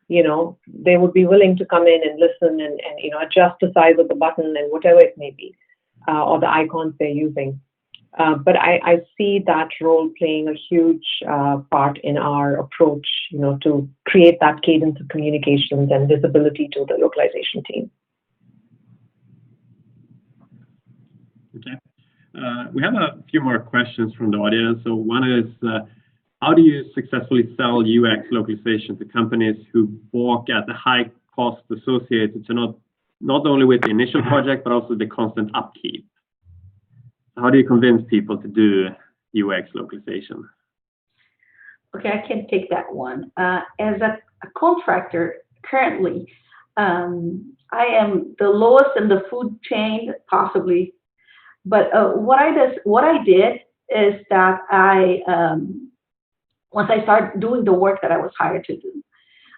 they would be willing to come in and listen and adjust the size of the button and whatever it may be, or the icons they're using. But I see that role playing a huge part in our approach, to create that cadence of communications and visibility to the localization team. Okay. We have a few more questions from the audience. So one is, how do you successfully sell UX localization to companies who balk at the high cost associated to not only with the initial project, but also the constant upkeep? How do you convince people to do UX localization? Okay, I can take that one. As a contractor, currently, I am the lowest in the food chain, possibly. But what I did is that once I started doing the work that I was hired to do,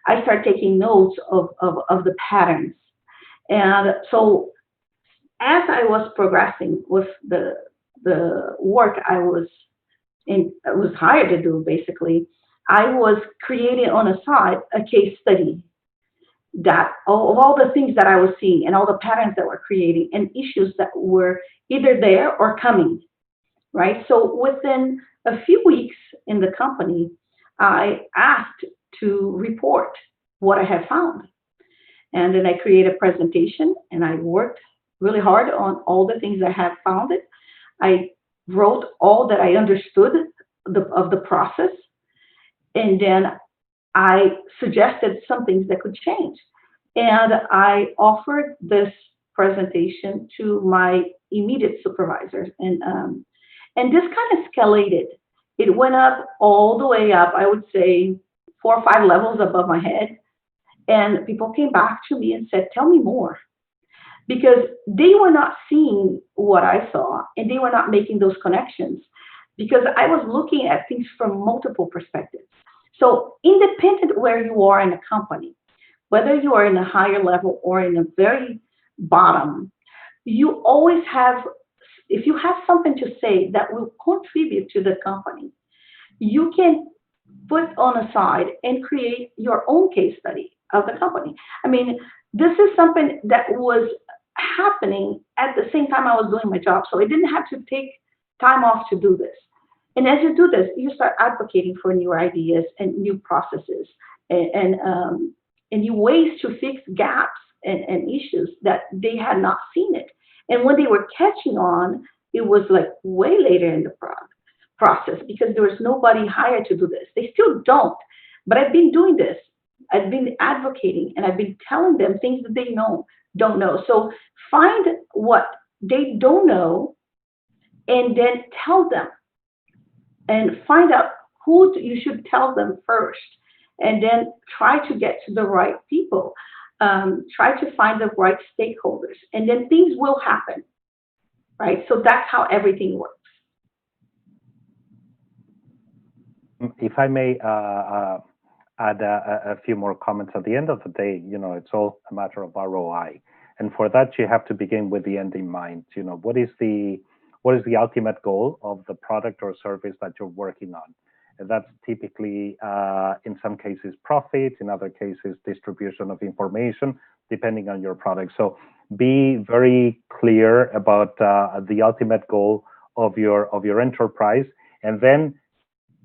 I started taking notes of the patterns. And so as I was progressing with the work I was hired to do, basically, I was creating on the side a case study that of all the things that I was seeing and all the patterns that were creating and issues that were either there or coming, right? So within a few weeks in the company, I asked to report what I had found. And then I created a presentation and I worked really hard on all the things I had found. I wrote all that I understood of the process. And then I suggested some things that could change. And I offered this presentation to my immediate supervisors. And this kind of escalated. It went up all the way up, I would say 4 or 5 levels above my head. And people came back to me and said, tell me more. Because they were not seeing what I saw and they were not making those connections because I was looking at things from multiple perspectives. So independent where you are in a company, whether you are in a higher level or in a very bottom, you always have, if you have something to say that will contribute to the company, you can put on a side and create your own case study of the company. I mean, this is something that was happening at the same time I was doing my job. So I didn't have to take time off to do this. And as you do this, you start advocating for new ideas and new processes and new ways to fix gaps and issues that they had not seen it. And when they were catching on, it was like way later in the process because there was nobody hired to do this. They still don't. But I've been doing this. I've been advocating and I've been telling them things that they don't know. So find what they don't know and then tell them and find out who you should tell them first and then try to get to the right people. Try to find the right stakeholders and then things will happen, right? So that's how everything works. If I may add a few more comments. At the end of the day, it's all a matter of ROI. And for that, you have to begin with the end in mind. What is the ultimate goal of the product or service that you're working on? And that's typically, in some cases, profit, in other cases, distribution of information, depending on your product. So be very clear about the ultimate goal of your enterprise, and then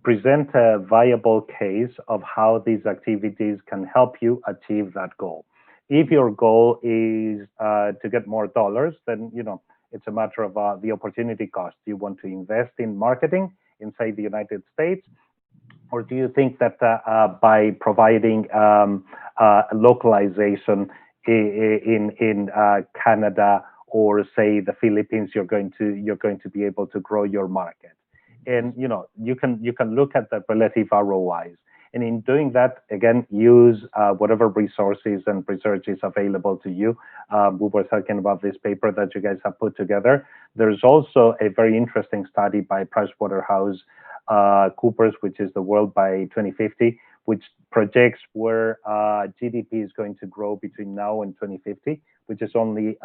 present a viable case of how these activities can help you achieve that goal. If your goal is to get more dollars, then it's a matter of the opportunity cost. Do you want to invest in marketing in, say, the United States? Or do you think that by providing localization in Canada or, say, the Philippines, you're going to be able to grow your market? And you can look at the relative ROIs. And in doing that, again, use whatever resources and research is available to you. We were talking about this paper that you guys have put together. There's also a very interesting study by PricewaterhouseCoopers, which is the world by 2050, which projects where GDP is going to grow between now and 2050, which is only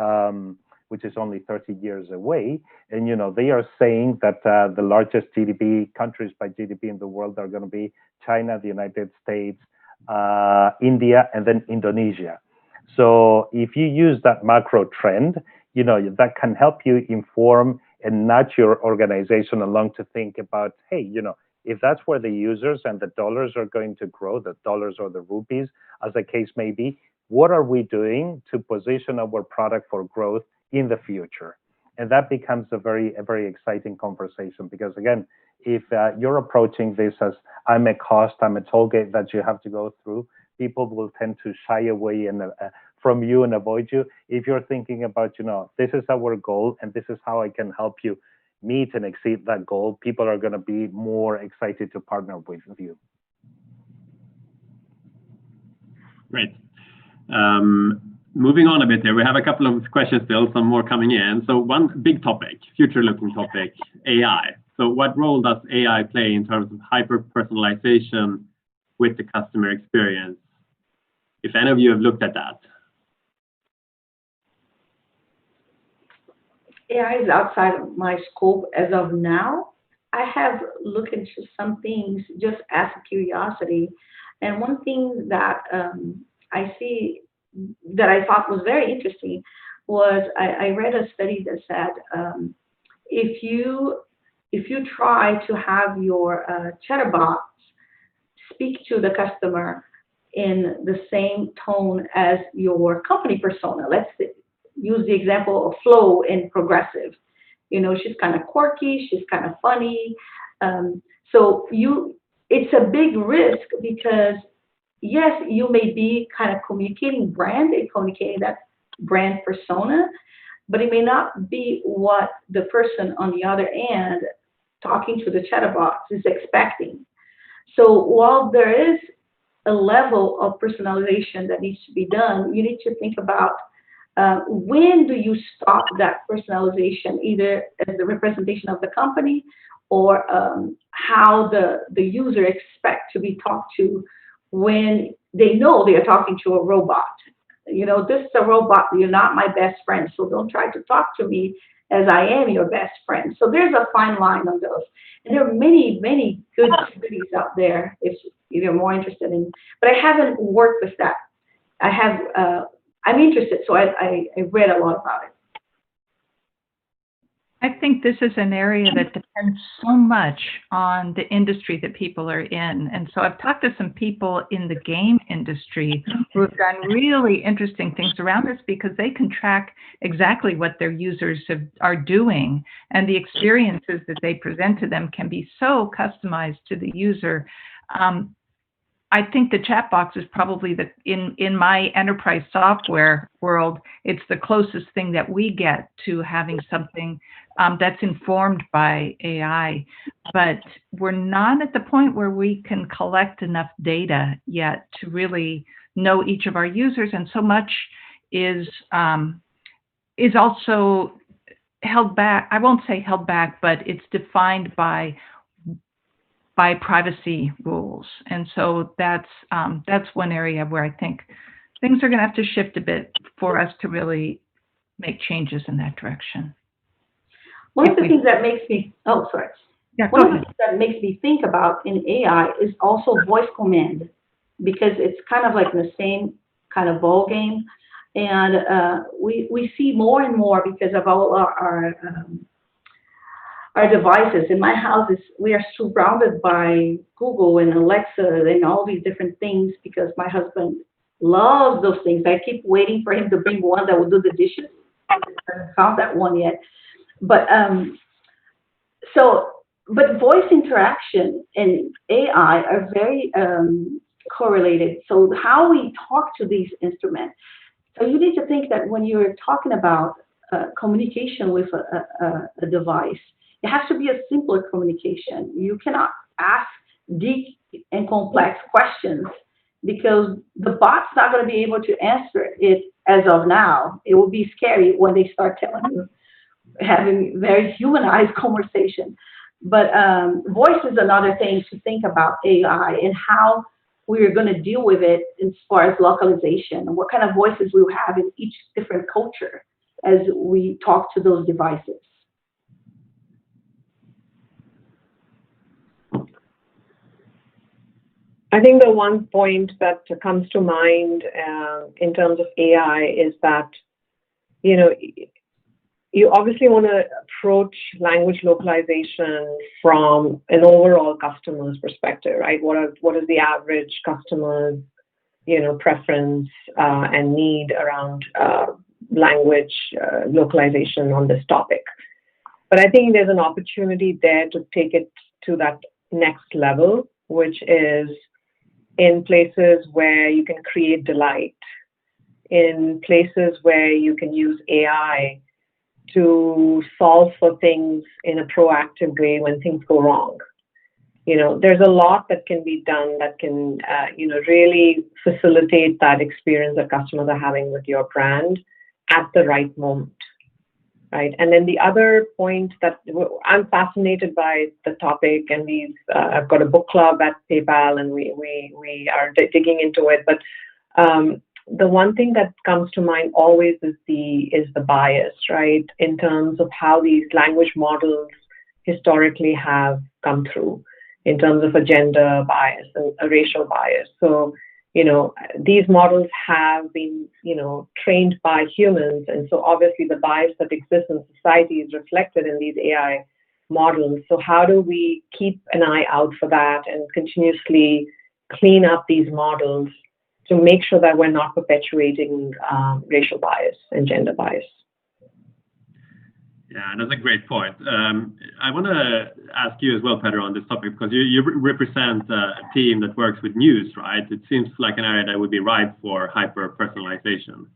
30 years away. And they are saying that the largest GDP countries by GDP in the world are going to be China, the United States, India, and then Indonesia. So if you use that macro trend, that can help you inform and nudge your organization along to think about, hey, if that's where the users and the dollars are going to grow, the dollars or the rupees, as the case may be, what are we doing to position our product for growth in the future? And that becomes a very exciting conversation, because again, if you're approaching this as I'm a cost, I'm a toll gate that you have to go through, people will tend to shy away from you and avoid you. If you're thinking about, this is our goal and this is how I can help you meet and exceed that goal, people are going to be more excited to partner with you. Great. Moving on a bit there, we have a couple of questions still, some more coming in. So one big topic, future-looking topic, AI. So what role does AI play in terms of hyper-personalization with the customer experience? If any of you have looked at that. AI is outside of my scope as of now. I have looked into some things just as a curiosity. And one thing that I see that I thought was very interesting was I read a study that said if you try to have your chatbot speak to the customer in the same tone as your company persona, let's use the example of Flo in Progressive. She's kind of quirky, she's kind of funny. So it's a big risk because yes, you may be kind of communicating brand and communicating that brand persona, but it may not be what the person on the other end talking to the chatbot is expecting. So while there is a level of personalization that needs to be done, you need to think about when do you stop that personalization, either as the representation of the company or how the user expect to be talked to when they know they are talking to a robot. This is a robot, you're not my best friend, so don't try to talk to me as I am your best friend. So there's a fine line on those. And there are many, many good studies out there if you're more interested in, but I haven't worked with that. I'm interested, so I read a lot about it. I think this is an area that depends so much on the industry that people are in. And so I've talked to some people in the game industry who have done really interesting things around this because they can track exactly what their users are doing, and the experiences that they present to them can be so customized to the user. I think the chat box is probably in my enterprise software world, it's the closest thing that we get to having something that's informed by AI. But we're not at the point where we can collect enough data yet to really know each of our users, and so much is also held back. I won't say held back, but it's defined by privacy rules. And so that's one area where I think things are going to have to shift a bit for us to really make changes in that direction. One of the things that makes me, that makes me think about in AI is also voice command, because it's kind of like the same kind of ball game. And we see more and more because of all our devices. In my house, we are surrounded by Google and Alexa and all these different things because my husband loves those things. I keep waiting for him to bring one that will do the dishes. I haven't found that one yet. But but voice interaction and AI are very correlated. So how we talk to these instruments. So you need to think that when you're talking about communication with a device, it has to be a simpler communication. You cannot ask deep and complex questions because the bot's not going to be able to answer it as of now. It will be scary when they start telling you, having very humanized conversation. But voice is another thing to think about AI and how we're going to deal with it as far as localization and what kind of voices we have in each different culture as we talk to those devices. I think the one point that comes to mind in terms of AI is that, you know, you obviously want to approach language localization from an overall customer's perspective, right? What is the average customer's, you know, preference and need around language localization on this topic? But I think there's an opportunity there to take it to that next level, which is in places where you can create delight, in places where you can use AI to solve for things in a proactive way when things go wrong. You know, there's a lot that can be done that can, you know, really facilitate that experience that customers are having with your brand at the right moment, right? And then the other point that I'm fascinated by the topic, and I've got a book club at PayPal, and we are digging into it. But the one thing that comes to mind always is the bias, right? In terms of how these language models historically have come through, in terms of a gender bias and a racial bias. So, you know, these models have been, you know, trained by humans. And so obviously the bias that exists in society is reflected in these AI models. So how do we keep an eye out for that and continuously clean up these models to make sure that we're not perpetuating racial bias and gender bias? Yeah, that's a great point. I want to ask you as well, Pedro, on this topic, because you represent a team that works with news, right? It seems like an area that would be ripe for hyper-personalization.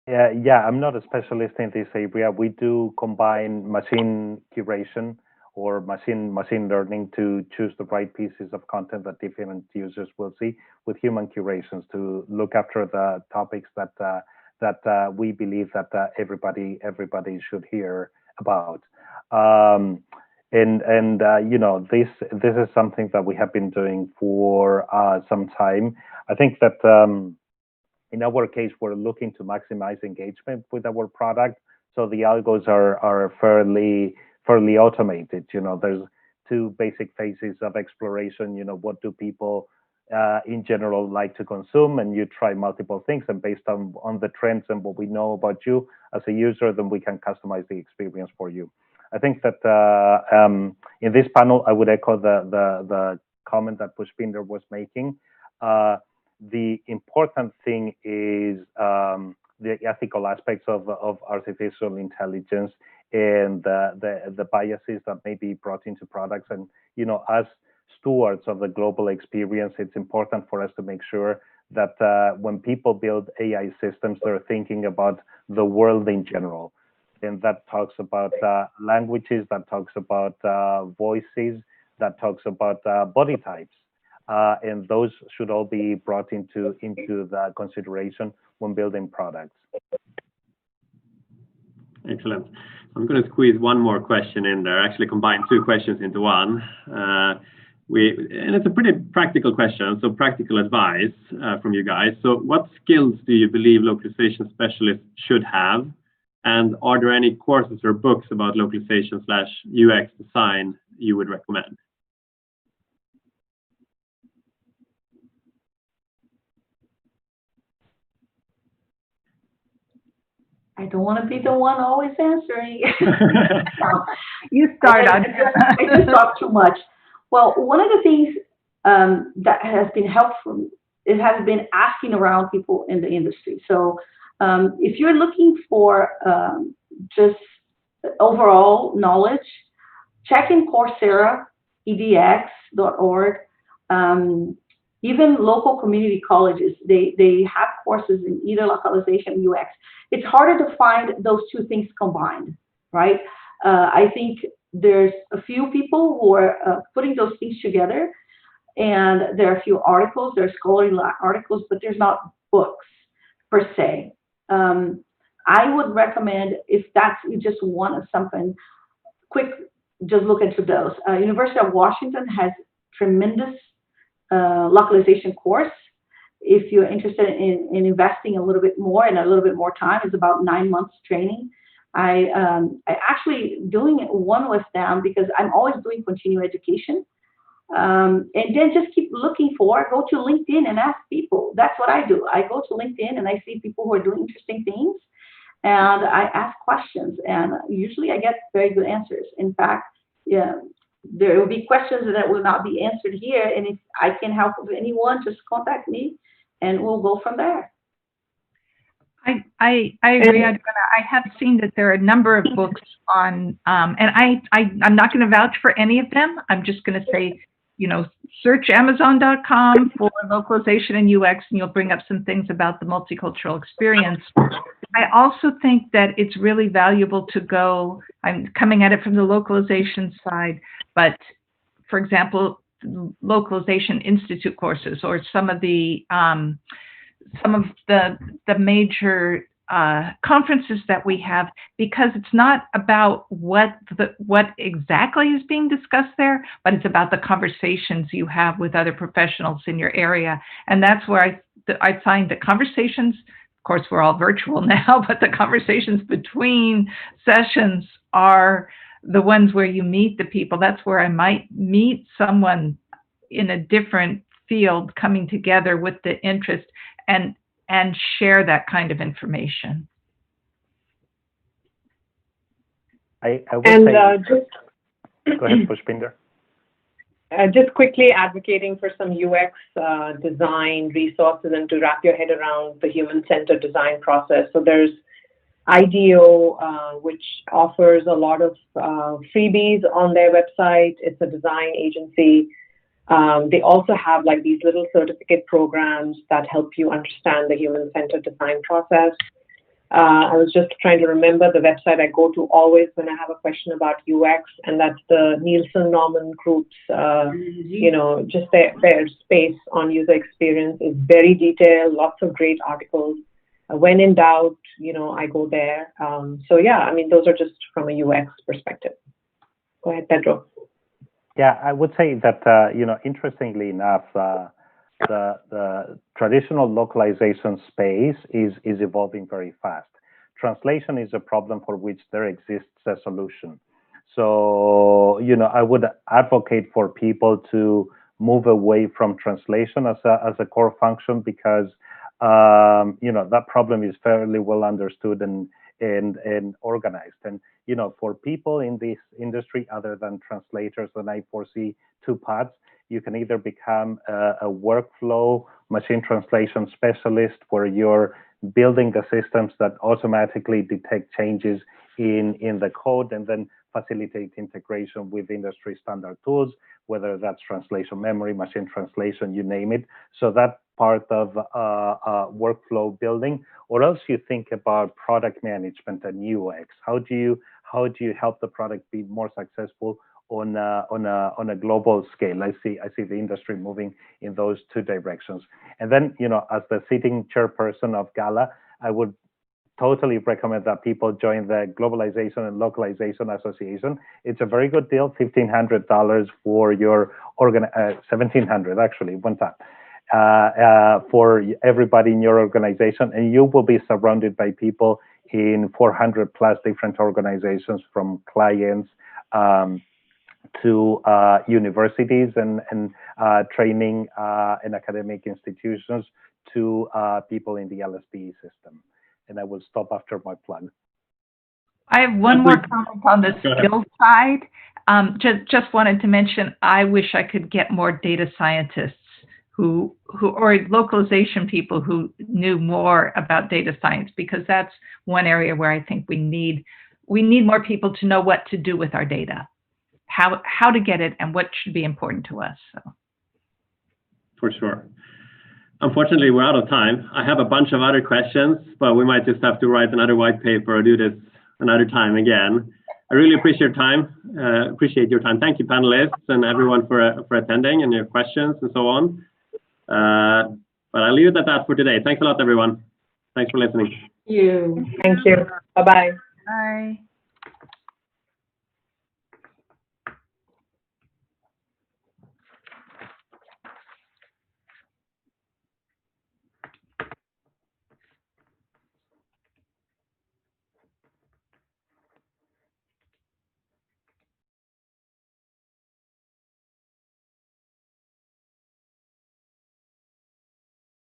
Yeah, I'm not a specialist in this area. We do combine machine curation or machine learning to choose the right pieces of content that different users will see, with human curations to look after the topics that we believe that everybody should hear about. You know, this is something that we have been doing for some time. I think that in our case, we're looking to maximize engagement with our product, so the algos are fairly automated. You know, there's two basic phases of exploration. You know, what do people in general like to consume, and you try multiple things, and based on the trends and what we know about you as a user, then we can customize the experience for you. I think that in this panel, I would echo the comment that Pushpinder was making. The important thing is the ethical aspects of artificial intelligence and the biases that may be brought into products. And, you know, as stewards of the global experience, it's important for us to make sure that when people build AI systems, they're thinking about the world in general. And that talks about languages, that talks about voices, that talks about body types. And those should all be brought into the consideration when building products. Excellent. I'm going to squeeze one more question in there, actually combine two questions into one. And it's a pretty practical question, so practical advice from you guys. So what skills do you believe localization specialists should have? And are there any courses or books about localization/UX design you would recommend? I don't want to be the one always answering. You start on. I just talk too much. Well, one of the things that has been helpful, it has been asking around people in the industry. So if you're looking for just overall knowledge, check in Coursera, edx.org. Even local community colleges, they have courses in either localization or UX. It's harder to find those two things combined, right? I think there's a few people who are putting those things together, and there are a few articles, there's scholarly articles, but there's not books per se. I would recommend, if that's you just want something quick, just look into those. University of Washington has tremendous localization course. If you're interested in investing a little bit more and a little bit more time, it's about 9 months training. I actually doing one with them because I'm always doing continuing education. And then just keep looking for, go to LinkedIn and ask people. That's what I do. I go to LinkedIn and I see people who are doing interesting things, and I ask questions, and usually I get very good answers. In fact, yeah, there will be questions that will not be answered here, and if I can help with anyone, just contact me, and we'll go from there. I agree, Adriana. I have seen that there are a number of books on, and I'm not going to vouch for any of them. I'm just going to say, search Amazon.com for localization and UX, and you'll bring up some things about the multicultural experience. I also think that it's really valuable to go, I'm coming at it from the localization side, but for example, Localization Institute courses, or some of the major conferences that we have, because it's not about what exactly is being discussed there, but it's about the conversations you have with other professionals in your area. And that's where I find that conversations, of course, we're all virtual now, but the conversations between sessions are the ones where you meet the people. That's where I might meet someone in a different field coming together with the interest and share that kind of information. I would say, just go ahead, Pushpinder. Just quickly advocating for some UX design resources and to wrap your head around the human-centered design process. So there's IDEO, which offers a lot of freebies on their website. It's a design agency. They also have like these little certificate programs that help you understand the human-centered design process. I was just trying to remember the website I go to always when I have a question about UX, and that's the Nielsen Norman Group's, just their space on user experience is very detailed, lots of great articles. When in doubt, I go there. So yeah, I mean, those are just from a UX perspective. Go ahead, Pedro. Yeah, I would say that, interestingly enough, the traditional localization space is evolving very fast. Translation is a problem for which there exists a solution. So, I would advocate for people to move away from translation as a core function, because, that problem is fairly well understood and organized. And, for people in this industry, other than translators, then I foresee two paths. You can either become a workflow machine translation specialist, where you're building the systems that automatically detect changes in the code and then facilitate integration with industry standard tools, whether that's translation memory, machine translation, you name it. So that part of workflow building. Or else you think about product management and UX. How do you help the product be more successful on a global scale? I see the industry moving in those two directions. And then, as the sitting chairperson of GALA, I would totally recommend that people join the Globalization and Localization Association. It's a very good deal, $1,500 for your $1,700 actually, one time, for everybody in your organization, and you will be surrounded by people in 400 plus different organizations, from clients to universities and training and academic institutions, to people in the LSP system. And I will stop after my plug. I have one more comment on the skill side. Just wanted to mention, I wish I could get more data scientists who or localization people who knew more about data science, because that's one area where I think we need more people to know what to do with our data, how to get it, and what should be important to us. So. For sure. Unfortunately, we're out of time. I have a bunch of other questions, but we might just have to write another white paper or do this another time again. I really appreciate your time. Thank you, panelists, and everyone for attending and your questions and so on. But I'll leave it at that for today. Thanks a lot, everyone. Thanks for listening. Thank you. Thank you. Bye-bye. Bye.